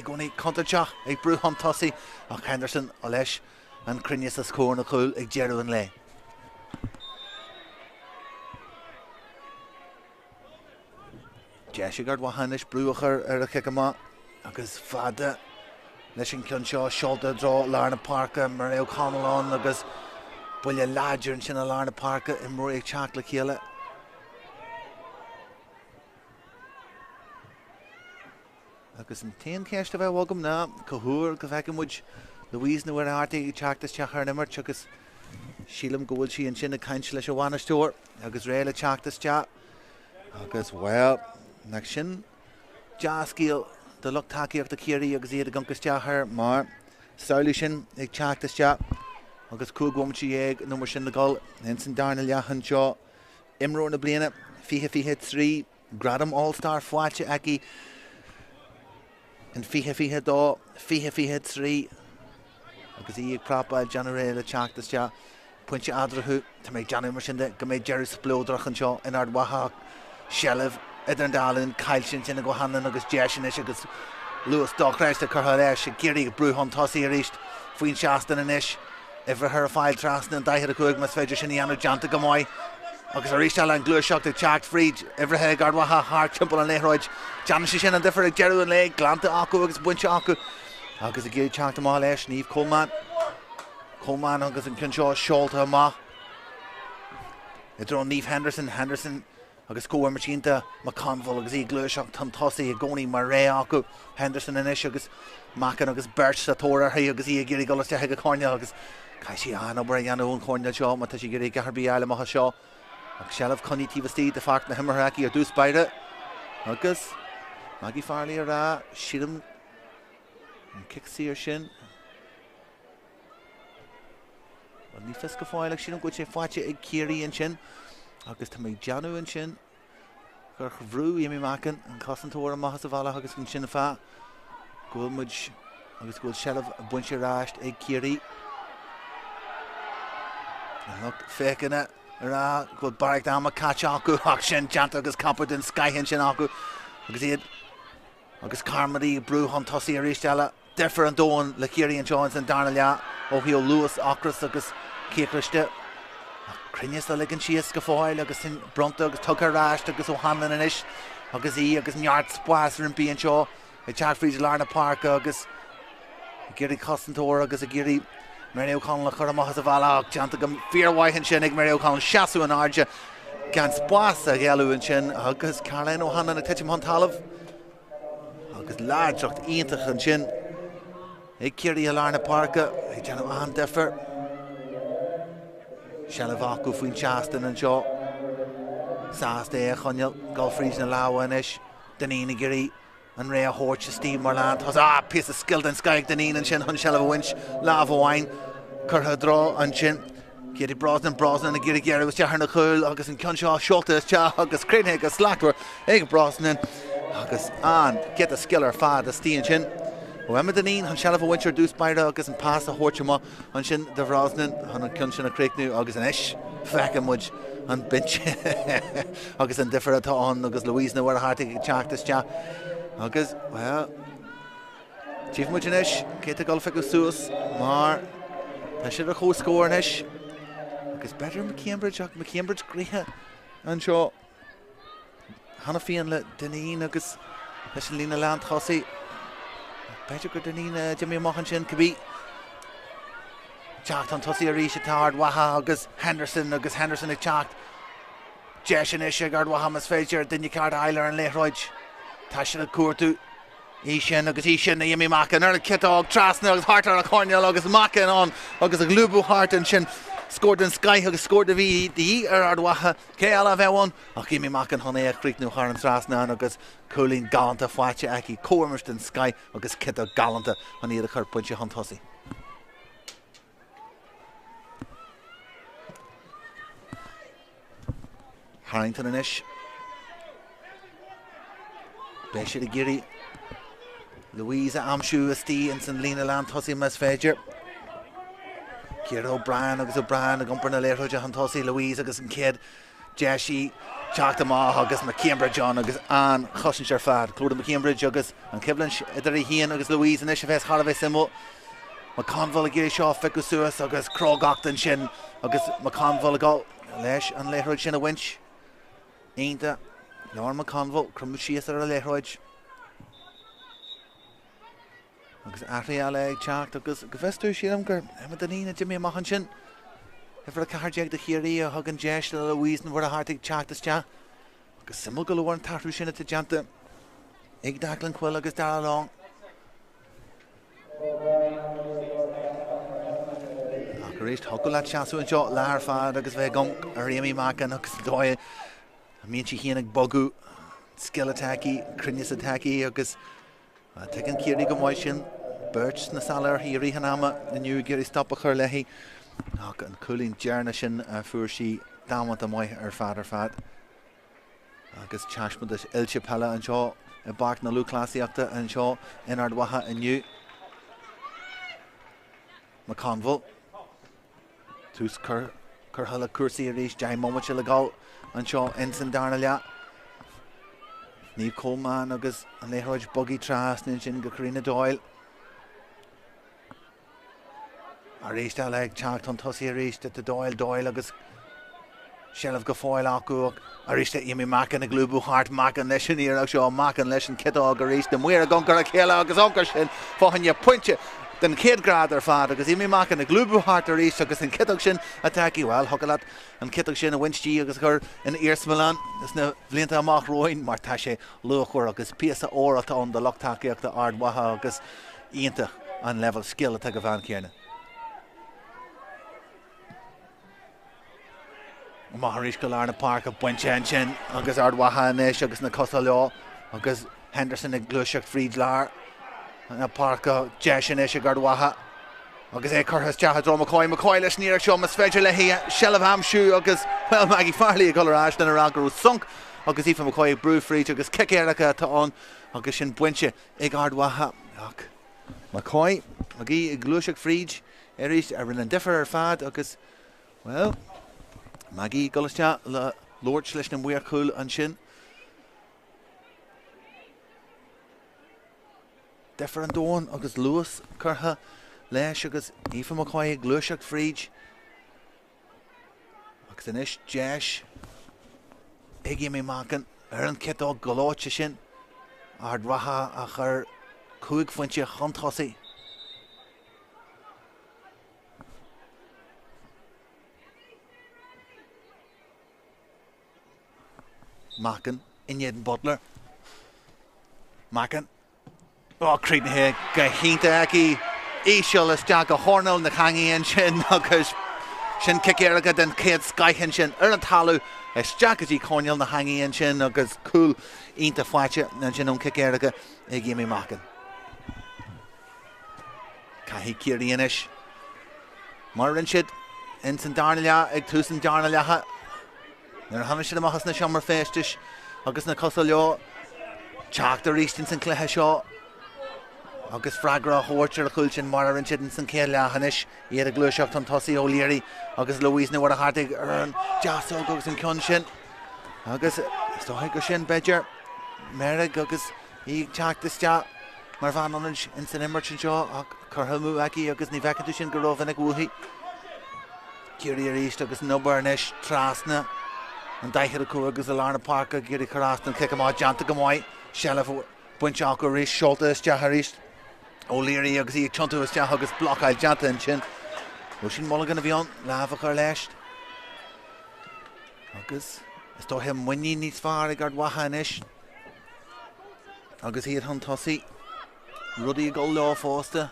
gcónaí contateach ag brú tan tosaí ach Henderson ó leis an crinneas a scór na chúil ag dearú an le. Ard Mhacha is brúachar ar a chiicama agus fada leis an cion seo seolta drá Ard Mhacha mar é Conall agus buile láidir an sin a Ard Mhacha i mór ag teach le chéile. Agus an taon céiste bheith bhagam ná cothúr go bheice muid Louise na bhfuir átaí ag teachtas teachar nimmart agus sílam gohfuil sí an sin a caint leis a bhhaineisteoir agus réile teachtas te agus well nach sin deascíal de lucht takeíocht a Ciarraí agus iad a gonchas teachar mar saoilú sin ag teachtas te agus cúgomtí ag numar sin na gáil in san darna leachan seo imró na bliana fiche 3 gradam all-star fáilte aici in fiche 3 agus í ag prápáil Jana réile teachtas te pointe adrathú tá méid Jana mar sin de go méid Jerry splódrach an seo in Ard Mhacha Shelliv Idir Dallin, Cail sin sin go hanan agus Jessin is agus Lewis Dochrist a chutha leis Ciarraí brúhan tosaí a ríist faoin seastan in isis ifir thar a fáil trasna an daithir a chuig mas féidir sin íanú Janta Gamoy agus a ríistela an gluaiseach ag teacht fríd ifrithe Ard Mhacha thar timpeall an léithróid Jana sin an difer ag dearú an le glanta acu agus buinte acu agus a géad teachta má leis Níomh Coleman agus an cion seo seolta amach idir an Níomh Henderson agus cóir martínta McConville agus í gluaiseach tan tosaí a gcónaí mar ré acu Henderson in isis agus Machan agus Bert sa tórathaí agus í a géirí golas teithe go Cornell agus caiisi an obair a dhéanú an Cornell seo má tá sí géirí garbí eile maitha seo agus Shelliv cognitív tí de fact na himmarthaí ar dús beire agus Maggie Farley ar rá siadam an kick-sí ar sin ní fis go fáileach sin go sé fáite ag Ciarraí an sin agus tá méid Janu an sin gur bhrú Amy Machan an cosantóir an maithas a bhela agus an sin a fá gúil muid agus gúil Shelliv a buinte ráist ag Ciarraí fécinna rá gúil Páirc dáma catch acu ach sin Janta agus Camperton Skyhin sin acu agus iad agus Carmody brúhan tosaí a ríistela difer an dóin le Ciarraí an Jones an darna lea ó hío Lewis Acras agus Cécriste Crinneas a ligan sias go fáil agus sin bronta agus tugar ráist agus ó hanan in isis agus í agus neart spás rimpí an seo i teacht fríd Ard Mhacha agus Géirí Cosantóir agus a Géirí Mary O'Connell a chur amachchas a bhela ach Janta go fearhhaithin sin ag Mary O'Connell seaasú an airde gan spás a ghealú an sin agus Caroline O'Hanlon a tiitim hon talamh agus láidreacht iontach an sin ag Ciarraí a Ard Mhacha ag Jana an difer Shelliv acu faoin seastan an seo Sás é a chuneal Golfrís na láha in isis Danín a Géirí an ré a hórte Steve Marland has piece of skill den Skyig Danín an sin chun Shelliv a winch láha bháin chutha drá an sin Géirí Brosnan a Géirí Géirí was teachar na chúil agus an cion seo seolta te agus crinne agus slachtúir ag Brosnan agus an get a skill ar fad a stíon sin Emma Danín han Shelliv a winch ar dús beire agus an pass a hórte má an sin de Brosnan han an cion sin a creic nú agus an isis fecin muid an bench agus an differ atá an agus Louise na war hart teachtas te agus well Chief muid inis cé a gol feicú suas mar tá siad a chó scór inis agus better McCambridge ach McCambridge gríthe an seo Hanna fion le Deneen agus leis an lína lean thosaí better go Deneen Jimmy Mochan sin cabbí teacht an tosaí a rís atá Ard Mhacha agus Henderson ag teacht deis inis ag Ard Mhacha mas féidir duine card eiler an léithroid tá sin a cuairtú í sin agus í sin na Jimmy Mochan ar a kitág trasna agus hartar a corneal agus Mochan an agus a glúbú hart an sin scored in Sky agus scored a bhí ar Ard Mhacha cé eile bheithain ach Jimmy Mochan honna é chríicnú char an trasna agus cúlín galanta fáite aici cóirmist in Sky agus kitá galanta an iad a chur pointe an tosaí. Harrington inis Béis siad a géirí Louise amsú astí in san lína lean tosaí mas féidir Ciarraí O'Brien agus O'Brien a gumpar na léithroide an tosaí Louise agus an céad Jeshi teachta Máth agus McCambridge an agus an chosin sear fad clúda McCambridge agus an ciblann idir híon agus Louise inis a bheits Harvey simú McConville a géirí seo feicú suas agus Crogachtan sin agus McConville a gá leis an léithroid sin a winch Ainta Leor McConville crumú síos ar a léithroid agus Ariel ag teacht agus go bheistú siad gur Deneen Jimmy Mochan sin Ifir a cardiaag de Ciarraí a thug an deis le Louise na bhar a hartaigh teachtas te agus simú go leor an tartú sinna te deanta ag daglan chuil agus dar along ach rééis thugú le teasú an seo lear fad agus bheith gong ar Jimmy Mochan agus dóid a míonn si chéannig bogu skill attacki crinneas attacki agus tegan Ciarraí go mhaid sin Birch na salar hírí hanama na nniu géirí stop a chur leihí ach an cúlín dearna sin fuair sí dámhaint a mhaith ar fad agus teasmad is ilse Peile an seo i Páirc na Lúthchleasaíochta an seo in Ard Mhacha inniu McConville tús chur hala cuasaí a rís deim moment se le gáil an seo in san darna lea Níomh Coleman agus an léithroid buggy tras nin sin go Carina Doyle a rééis eile ag teacht an tosaí a rééis de Doyle agus Shelf go fáil acu a rééis de Jimmy Mochan a glúbú hart Mochan leis sin íar ag seo Mochan leis an kitá go rééis de muir a goncar a chéile agus oncar sin fáhanne pointe den céad grad ar fad agus Jimmy Mochan a glúbú hart a rééis agus an kitach sin attacki well hocalat an kitach sin a winstí agus chur in Earsmilan is na bblianta amach Roinn mar tá sé luachúir agus píasa óirata an de lochtaíocht de Ard Mhacha agus ionta an level skill a go bhain céarna. Mairtín go lear na Páirc a buinte sin agus Ard Mhacha inis agus na Cosa Leá agus Henderson ag gluiseach fríd lear na Páirc a deis inis ag Ard Mhacha agus é churthas teacha dro McCoy leis níar seo mas féidir le hí Shelf amsú agus well Maggie Farley a goráis den a gurú sunk agus ífa McCoy ag brú fríd agus cicéaracha táón agus sin buinte ag Ard Mhacha ach McCoy magí ag gluiseach fríd ar ríist ar rinne differ ar fad agus well Maggie golastea le Lúthchleasa na muir cool an sin Differ an dóin agus Lewis curtha leis agus ífa McCoy ag gluiseach fríd agus inis deis ag Jimmy Mochan ar an kitá goláite sin Ard Mhacha a chur cúig fointe chuntosaí Mochan Inian Butler Mochan Cretan here Gahinta Aki Ishal is Jack a Hornell na Hangian Shin agus Shin Kikeraga den Kate Skyhin Shin Talu is Jack as Conall na Hangian Shin agus cool Inta Fwacha and Shin Kikeraga Jimmy Mochan Kahi Kirianish Marinshid Insan Darnalia Eg Tusan Darnalia Nar haman sin amachas na seomar féistis agus na Cosa Leá teacht a ríist in san cluiche seo agus fragra hóirtear a chuil sin mar an sin san céad lechanis iad a glúiseacht an tosaí O'Leary agus Louise na war a hartig ar an deasó agus an cion sin agus stoigh go sin beidir Merrig agus í teachtas te mar bhan an in san immert sin seo ach churthamú aici agus ní bheiceadú sin go raibh ina gúthaí Ciarraí ar íist agus nubarnis trasna an daichead a cua agus a lárna Páirc Ciarraí chorástan clic am áid deanta go mhaid Shellah buinte acu rís seolta is deach ar íist O'Leary agus í tiontu is deach agus blochail deanta an sin ó sin mulligan a bhíon lábhach ar leist agus is dóthe muí níos fearr ag Ard Mhacha inis agus iad an tosaí rudaí go lá fósta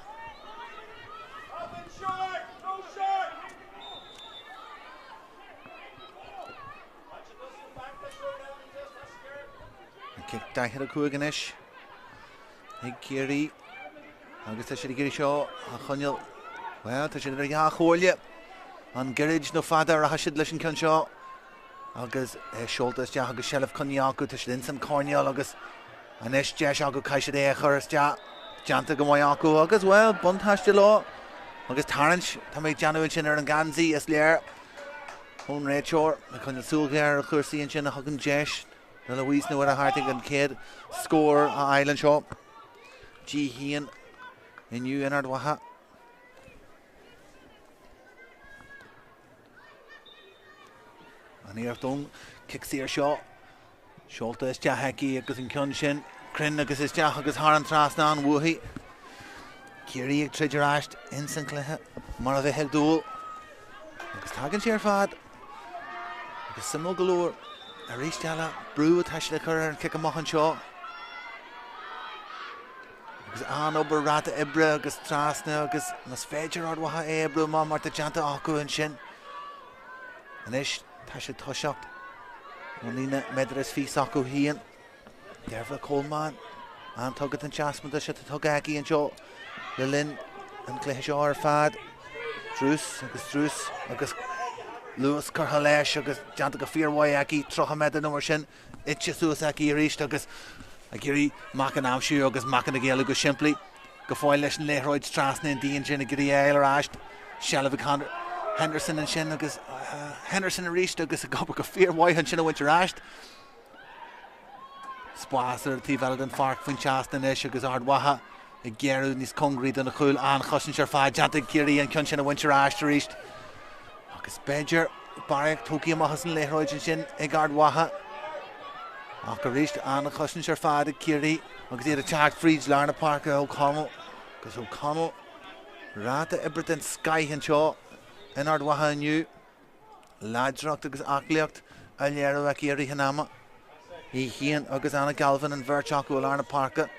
kick daichead a cua inis ag Ciarraí agus tá sé Ciarraí seo a chuneal well tá sé ar dhá chóirle an girid nó fada a haisiid leis an cin seo agus seoltas deach agus Shellah chuní acu tá sé in san corneal agus anis deis acu caiisiad é churas deanta go mhaid acu agus well buntáiste lá agus tarrant tá méid deanúil sin ar an gansaí is léir ón réiteoir a chuneal súlgéir a chuirsaí an sin a thugann deis na Louise na war a hartig an céad scór a Island seo G Hían inniu in Ard Mhacha an éartún kicksaí ar seo seolta is deach aici agus an cion sin crin agus is deach agus thar an trasna an bhuathaí Ciarraí ag treidir aist in san cluiche mar a bheith heag dúil agus tagann sé ar fad agus simú galúir a rís deala brú a taiiste chur an kick amach an seo agus an obair ráta ibre agus trasna agus nas féidir Ard Mhacha ébrú má mar tá deanta acu an sin anis tá sé toiseacht ó lína medar is fís acu hían dearbh Coleman an tugad an teasmada sé tug aici an seo le linn an cluiche seo ar fad Drús agus Lewis curtha leis agus deanta go fíormhaid aici trocha meid an sin itse suas aici ar íist agus a Ciarraí mac an amsú agus mac an a ggéala go siimplí go fáil leis an léthróid trasna an díon sin a Ciarraí éil ar aist Shellah Henderson an sin agus Henderson a ríist agus a gobar go fíormhaid an sin a bhaint ar aist Spásar tí bhealad an Páirc faoin teasna inis agus Ard Mhacha i ggéirú níos congraí don na chúil an chosin sear fáid deanta Ciarraí an cion sin a bhaint ar aist ar íist agus beidir Páirc tócaí amachchas an léthróid an sin ag Ard Mhacha ach go ríist an chosin sear fád ag Ciarraí agus iad a teach fríd lárna Páirc ó Conall agus ó Conall ráta ibre den scaith an seo in Ard Mhacha inniu láidireacht agus aclaíocht a léarú ag Ciarraí hanama í Hían agus Anna Galvin an bhirt acu lárna Páirc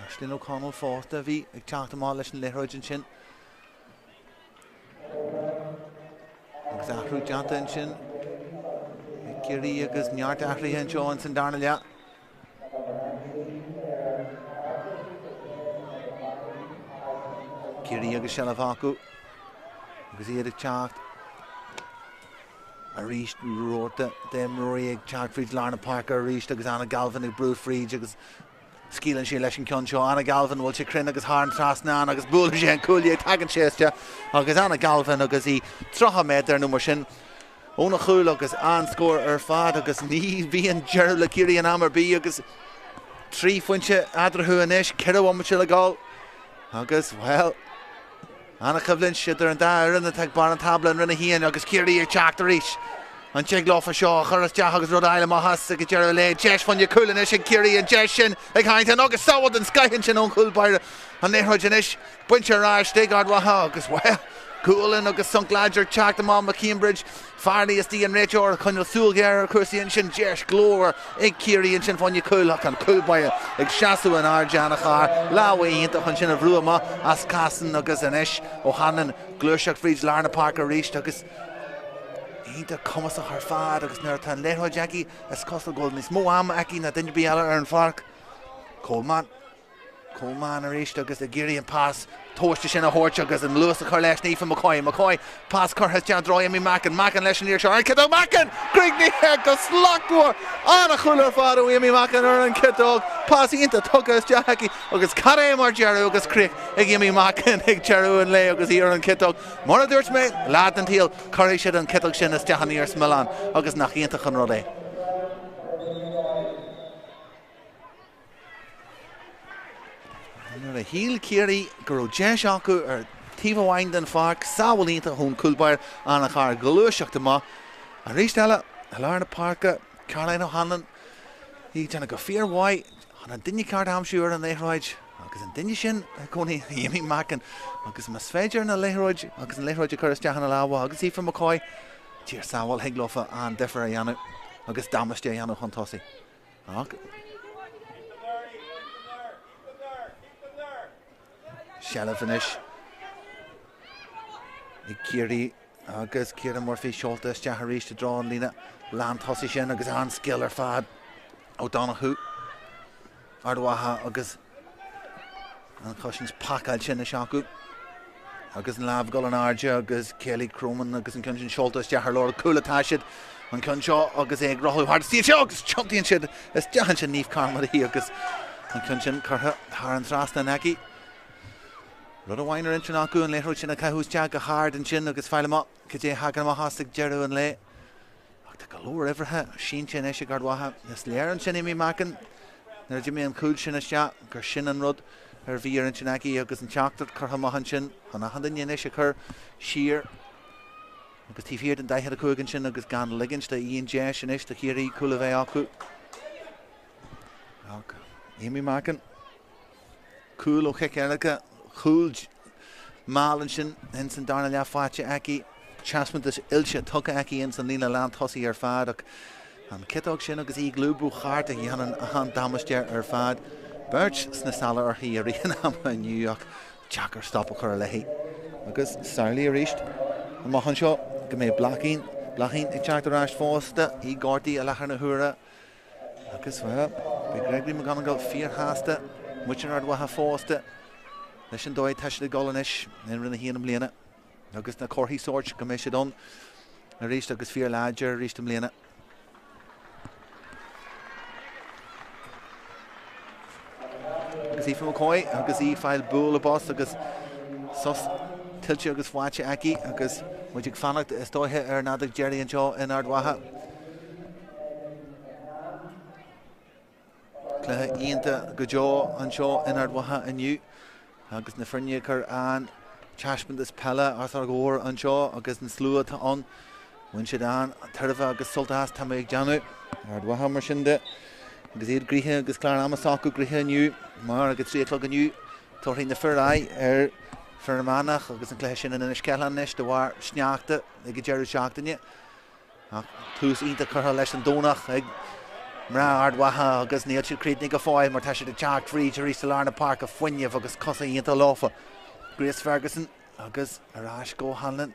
Aisling O'Connell fásta bhí ag teacht amá leis an léthróid an sin agus athrú deanta an sin Ciarraí agus neart athraithe an seo an san darna lea Ciarraí agus Shellah acu agus iad ag teacht a ríist róirta de Rory ag teacht fríd lárna Páirc a ríist agus Anna Galvin ag brú fríd agus Skílan sé leis an cion seo Anna Galvin bhfuil sé crin agus thar an trasna agus búla sé an cúlaí ag tagann séiste agus Anna Galvin agus í trocha méid ar nó sin óna chúil agus an scór ar fad agus ní bhíon dearú le Ciarraí an amar bí agus trí foiinte adrathú inis ceirh se le gáil agus well Anna Chavlin siidir an da rinne teag bar an tabla an rinne hían agus Ciarraí ag teacht ar ríis an teag láfa seo churas deach agus rud eile mahas ag dearú le deis fan de cúlan is an Ciarraí an deis sin ag haint agus sábhad an scaihann sin ón cúlbaire an léthróid inis buinte ar áis ag Ard Mhacha agus well cúlan agus san gláidir teacht am Cambridge Farley is tí an réiteoir chuneal súlgéir ar cuasaí an sin deis glóir ag Ciarraí an sin fanne cúlach an cúlbaire ag seaú an ardjanachar láhaíonnta chun sin a bhrúama as casan agus inis ó hanan glúiseach fríd lárna Páirc a ríist agus Ínta cumas a chuir fad agus nuair tá léthróid aici is costal ggóil níos mó am aici na duine bí eile ar an Páirc Coleman Coleman ar éiste agus a géirí an pass tóiste sin a hórte agus an luas a chuir leis ní fan McCoy pass chutha dean dróim í Macan leis an ír seo an Kitog Macan Grigní agus slachúir an a chuúlar fád ó Imi Macan ar an Kitog pass ínta tugas deachí agus caré mar Ciarraí agus cric ag Imi Macan ag Ciarraí an lé agus í ar an Kitog mar a dúirt mé lád an tíal choirí siad an Kitog sin is deachan íar smilán agus nach ínta chun rud é. A híl Kerry go Jesh acu ar tíomhhain den farc sábhailínta chun Coolbair anna char glúiseachta má a rééis a lár na Páirce Caroline O'Hanlon hí tena go fíorhhaid an an duine card amsúr an léithráid agus an duine sin chunaí Imi Macan agus mas féidir na léithráid agus an léithráid a chuir deachan na láha agus í fan McCoy tíor sábhail heaglofa an defer a dhéanamh agus damasté a dhéanamh chun tosaí. Shella finish. Kerry agus Ciarraí Murphy Seoltas Ciarraí to draw an lína land thosaí sin agus an skill ar fad Domhnaigh Ard Mhacha agus an cushions package sin a seacu agus an láb go an Arja agus Kelly Croman agus an cushion Seoltas Ciarraí Lord coola táisiid an cushion agus ag rothú hard stíl seo agus chumptíonn siad is deachan sin níomh carmaí agus an cushion cartha thar an trasna nagi. Rud a bhain ar intin acu an léithróid sin a caithús deag a hard an sin agus feile má go dé hagan má hastig Ciarraí an lé. Ach tá go leor ifrithe sin sin éise Ard Mhacha is léir an sin Imi Macan nar dtí mé an cúil sin is tea gur sin an rud ar bhí ar an sin aici agus an teachtar chutha maihan sin an a handan éise chur siar agus tíhíir an daithead a chuigan sin agus gan ligins de íon dé sin is de Ciarraí coolla bheith acu. Imi Macan cúil ó cheicealacha Cool Marlin sin in san darna le fáte aici chasman is ilse tucha aici in san lína land thosaí ar fad ach an Kitog sin agus í glúbú charta hí an damasteir ar fad Birch sna sala ar hí a rian am in New York Jackar stop chur a leihí agus Ciarraí a ríist an maihan seo go mé blachín ag teachtar ráis fósta í gátaí a lechar na huaire agus bhfuil be Gregory McGonagall fíor háasta muitir Ard Mhacha fósta leis an dóid teis le golanis in rinne híanam bliana agus na corthaí sort go mé sé don a ríist agus fíor láidir ríist am bliana. Agus í fan McCoy agus í fáil búil a bos agus sos tiltte agus fáte aici agus muid ag fannacht is dóithe ar nádag Ciarraí an seo in Ard Mhacha. Cluthe íonta go deo an seo in Ard Mhacha aniu agus na frine chur an teaspan is Peil ar ggóir an seo agus na slúa tá an bhain siad an tuirmh agus soltas tá ag deanú Ard Mhacha mar sin de agus iad gríthe agus clár amasácu gríthe aniu mar agus 3 o'clock aniu tuairtí na Ciarraí ar Fermanach agus an cléis sin in iscealanis de bhhar sneachta ag go dearú seachtaine ach tús ínta chutha leis an Domhnaigh ag Mra Ard Mhacha agus níl siad crídnig go fáil mar tá siad ag teach frí tar ríos lár na Páirc a foiineh agus cosa ionta láfa. Grace Ferguson agus arás go Hanlon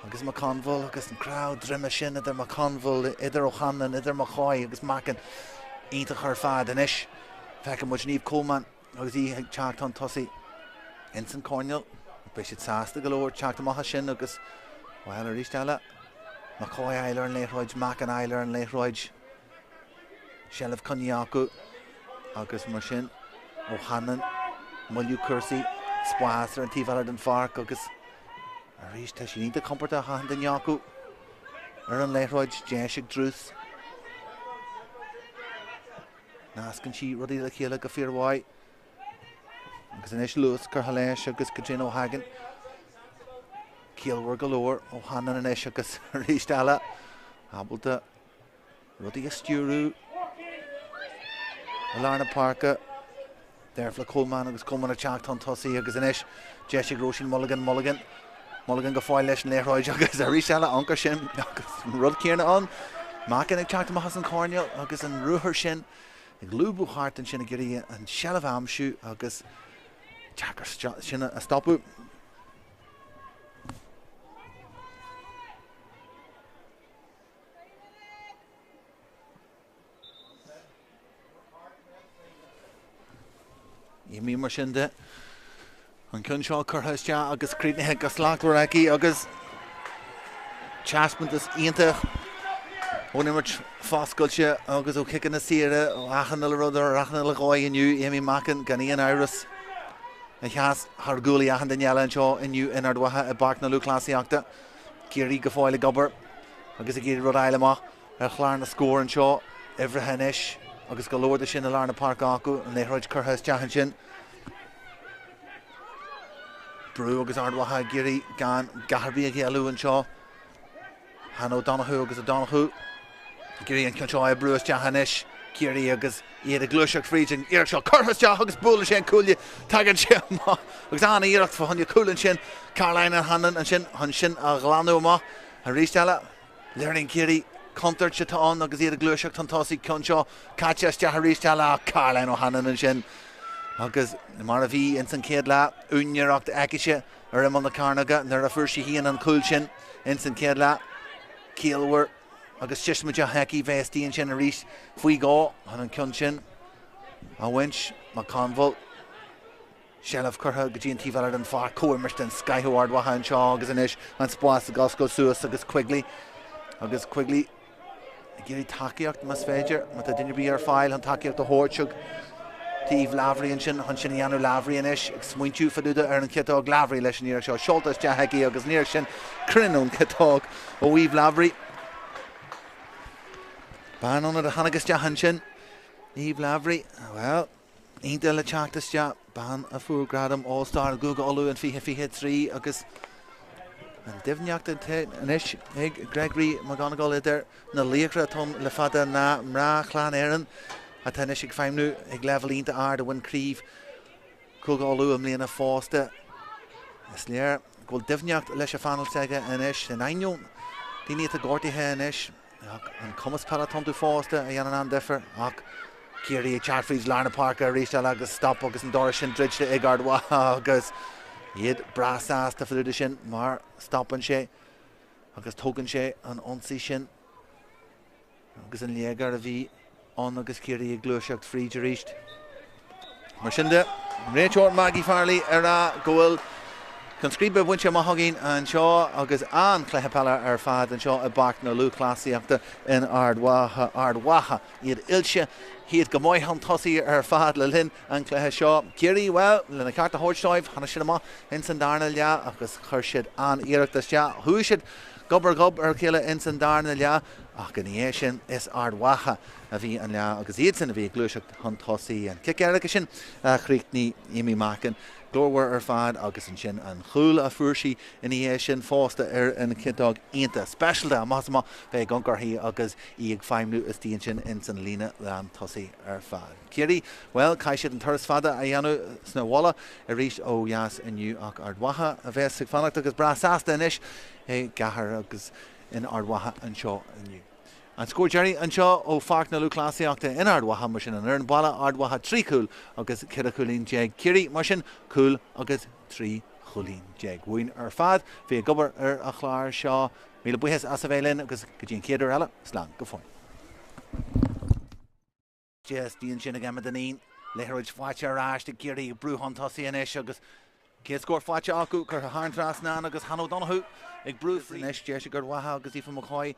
agus McConville agus an crowd drimme sin idir McConville idir O'Hanlon idir McCoy agus Macan ionta chur fad in isis feiceann muid níomh Coleman agus í ag teacht an tosaí in san Conall be siad sásta go leor teacht amach sin agus bhil a ríist eile McCoy eilear an léithróid Macan eilear an léithróid Shellah Coniacu agus mar sin O'Hanlon Mulliú Cursaí Spórt ar an tíomhheile den Páirc agus a ríist tá sin ínta comporta a chahan den Iacu ar an léithróid déisiigh drús nascann si rudí le chéile go fíorhhaid agus inis luas chur leis agus go Jane O'Hagan céalhar go leor O'Hanlon inis agus a ríist eile ábalta rudí a stiúrú Lárna Páirce Derfla Coleman agus Coleman a teacht an tosaí agus inis Jessica Roinn Mulligan go fáil leis an léithróid agus a ríist eile anchar sin agus rud céarna an Macan ag teacht amachchas an Conall agus an ruthir sin ag lúbú hart an sin a Ciarraí an Shellah amsú agus teachar sin a stopú. Imi mar sin de an cún seo curtha agus críbnithe go slachtúir aici agus Chasman is ionta ónimmart fáscoilte agus ó kickan na sire ó achanil rudar achanil gáid inniu Amy Mackin gan Ian Iris a cheas haar gúlaí achan Daniela anseo inniu in Ard Mhacha a Páirc na Lúthchleasa Ciarraí go fáile gobar agus a géad rud eileach ar chláir na scór anseo ifrithe inis agus go leir sin a lár na Páirc acu an éthráid curtha isteach sin Brú agus Ard Mhacha Ciarraí gan gaharbí a gealú anseo Han Domhnaigh agus a Domhnaigh Ciarraí an cynnseo a brú isteach inis Ciarraí agus iad a glúiseach frídin iarach seo curtha isteach agus búla sin cúile tagan sin agus anna iarach fa honna cúlan sin Caroline an hanan an sin han sin a glanú ma a rístella learning Ciarraí contart se tá agus iad a glúiseach tan tosaí cynnseo caite isteach a rístella Caroline ó hanan an sin agus mar a bhí in san céad le únearacht aiceise ar am na carnaga nar a fuair hían an cúil sin in san céad le Céalhar agus siismuide heici bheistíonn sin a rís faoi gá an cion sin a winch má convol Shelf curtha go dtíon tíhheile an far cuairt an scaithú Ard Mhacha an seo agus inis an spás a gasco suas agus Quigley Ciarraí takeíocht mas féidir má tá duine bí ar fáil an takeíocht a hórteach Tíh Lavrian sin han sin Ianú Lavrian is ag smuintú faúda ar an citág Lavri leis an níor seo seoltas de heici agus níor sin crinún citág ó Íh Lavri Ban an a hanagus de han sin Íh Lavri well Ínta le teachtas de ban a fuúgradam all-star Google olú an fihe 3 agus an difneachta an is ag Gregory McGonagall idir na líochra tom le fada na mrá chláán éireann a tennis ag feimnú ag levelínta ard a bhain críomh cúgáilú am líana fásta is léir ghfuil difneacht leis a fanal teige inis in ainiún daoine a gcórtaithe inis an cumas peloton tú fásta a dhéanaan an difer ach Ciarraí Chartfried's Lárna Páirc a rístal agus stop agus an doris sin dridte ag Ard Mhacha agus iad brasáasta faúda sin mar stopan sé agus tógann sé an onsaí sin agus an léagar a bhí an agus Ciarraí ag glúiseacht fríd a ríist mar sin de réiteoir Maggie Farley ar a gohfuil conscríbe bhainte maithagén an seo agus an cléthe peile ar fad an seo a Páirc na Lúthchleasa in Ard Mhacha iad ilse Hiad go maiid an tosaí ar fad le linn an cléthe seo Ciarraí well lena carta hóirtáibh hana sin amach in san darna le agus chuir siad an iireachtas de thuúisiid gob ar chéile in san darna le ach gan é sin is Ard Mhacha a bhí an le agus iad sin a bhí glúiseacht an tosaí an cicearacha sin chríicní Amy Mackin glórhar ar fad agus an sin an chúil a fuairsí in é sin fásta ar an citág ionta specialta a masama bheith goncarthaí agus ag feimnú is tíon sin in san lína le an tosaí ar fad. Ciarraí well caiisiad an turas fada a dhéanú sna bhla a rís ó dheas inniu ach Ard Mhacha a bheith sa fannacht agus brasáasta inis é gahar agus in Ard Mhacha an seo inniu. An scór Jerry an seo ó Páirc na Lúthchleasa in Ard Mhacha mar sin an ar an balla Ard Mhacha 3 cúl agus cid a chulín jeag Ciarraí mar sin cúl agus 3 chulín jeag. Bhuain ar fad bhí gobar ar a chláir seo míle buhes as a bhélinn agus go dtíon céadú eile slán go fáin. Just díon sin a gama danín leithróid fáite arás de Ciarraí brúhan tosaí inis agus cé scór fáite acu chu háintras ná agus Hanó Domhnaigh ag brú inis de gur Mhacha agus Aoife McCoy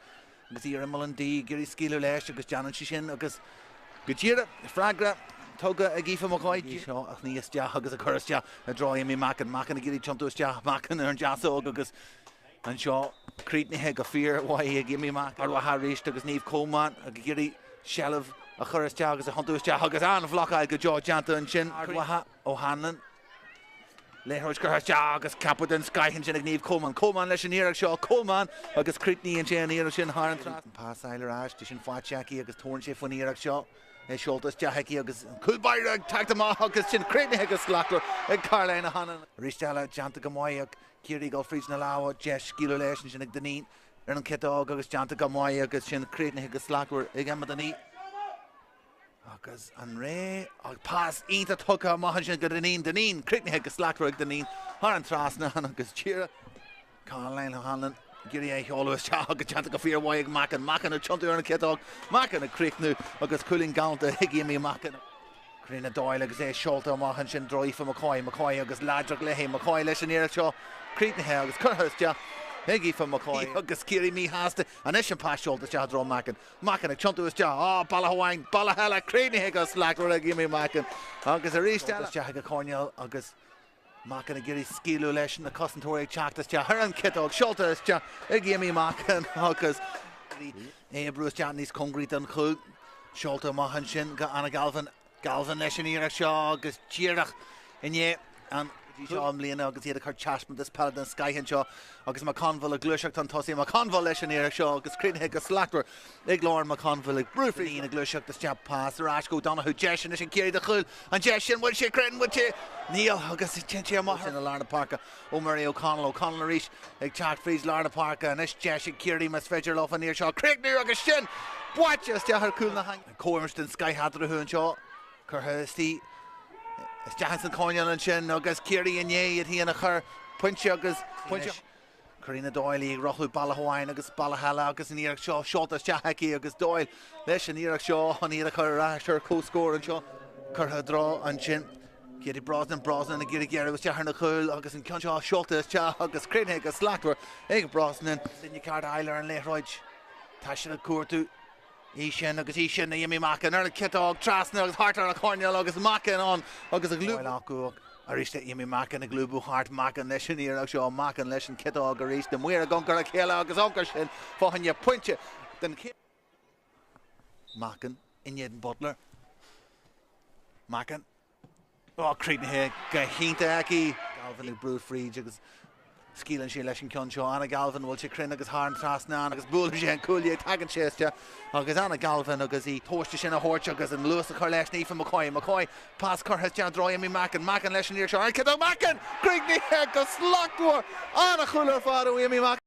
agus í ar Mullandí Ciarraí scíú leis agus Janan sin agus go tíre freigra tóga a Aoife McCoy seo ach níos deach agus a churas deach a drá Amy Mackin a Ciarraí chontús deach Mackin ar an deasóg agus an seo críbnithe go fíor bhaí ag Amy Mackin Ard Mhacha ríist agus Niamh Coleman a Ciarraí shelf a churas deach agus a chontús deach agus an bhlacha go George Janta an sin Ard Mhacha ó Hanlon Leithróid gur agus capú den scaithann sin ag Niamh Coleman leis an iarach seo Coleman agus críicní an sin iarach sin thar an tras pásáile ráis tí sin fáteaí agus tórn sé fan iarach seo é seoltas deaici agus cúlbaire ag teachtamach agus sin críicnithe agus sclaachtar ag Caroline a hanan rísteile Janta go maiid ag Ciarraí go fríd na láha de scíú leis sin ag danín ar an citág agus Janta go maiid agus sin críicnithe agus sclaachtar ag Emma daní agus an ré ag pás ínta tucha maithe sin go danín críicnithe agus sclaachtar ag danín thar an trasna agus tíre Caroline a hanan Ciarraí é cheolúis te agus Janta go fíor bhaid ag Mackin a chontú ar an citág Mackin a críicnú agus cooling galanta ag Amy Mackin Crína Doyle agus é seolta amachchan sin droif a McCoy agus láidir léhé McCoy leis an éire seo Crítanithe agus chuthirte Higgy for McCoy agus Ciarraí mí háasta an is an pas seolta te dro Machan ag tiontu is te Ballahhain Ballahella Crítanithe agus lágur a gimme Machan agus a ríiste agus te ag a Conall agus Machan a geirí scíú leis na cosantóirí teachtas te ar an kitog seolta is te a gimme Machan agus brús te níos congrí an chuig seolta amachchan sin go Anna Galvan leis an éire seo agus tíireach inné an seo am líana agus iad a chuir teasman is pead an skyhan seo agus má conbhil a gluiseach an tosaí má conbhil leis an éire seo agus Crítanithe agus Slachtar ag láir má conbhil ag brúfrií a gluiseach is teap pás arás go Domhnaigh Deis is an Ciarraí de chuil an Deis sin bhfuil sé cretin bhfuil sé níl agus sé má sin a Lárna Páirc ó Murray O'Connell a ríis ag teach frís Lárna Páirc an is Deis ag Ciarraí mas féidir lof an éir seo Crítanithe agus sin buaite is deachar cúil na hain Comharston Sky hadar a hún seo Curthistí is Jahanson Conall an sin agus Ciarraí inné iad hí a chur puinte agus puinte Crína Doyle rothú Ballahhain agus Ballahella agus an íireach seo seoltas teachaici agus Doyle leis an íireach seo an íireach chur ráisir cóscóir an seo chutha drá an sin Ciarraí Brosnan a Ciarraí Gearra agus teachar na chuil agus an cean seo seoltas te agus Crítanithe agus Slachtar ag Brosnan sin card Eiler an Leithroid tá sin a cuairtú Ishin agus Ishin na Yimi Machan ar an kitog trasna agus hartar a Conall agus Machan on agus a glú acu ariste Yimi Machan a glúbú hart Machan leis an íireach seo Machan leis an kitog ariste the muir a goncar a chéile agus onkar sin fáhanne puinte den Machan Inhead Butler Machan Crítanithe go hínta aici Galvan ag brú fríd agus Skílan sé leis an ceann seo Anna Galvan bhfuil sé crin agus thar an trasna agus búla sé an cúlaí tagan séiste agus Anna Galvan agus í tóiste sin a thuirt agus an luas a chuir leis ní fan McCoy pás chutha te dróim í Machan leis an íir seo an Machan Crítanithe agus Slachtar Anna chular fád ó Machan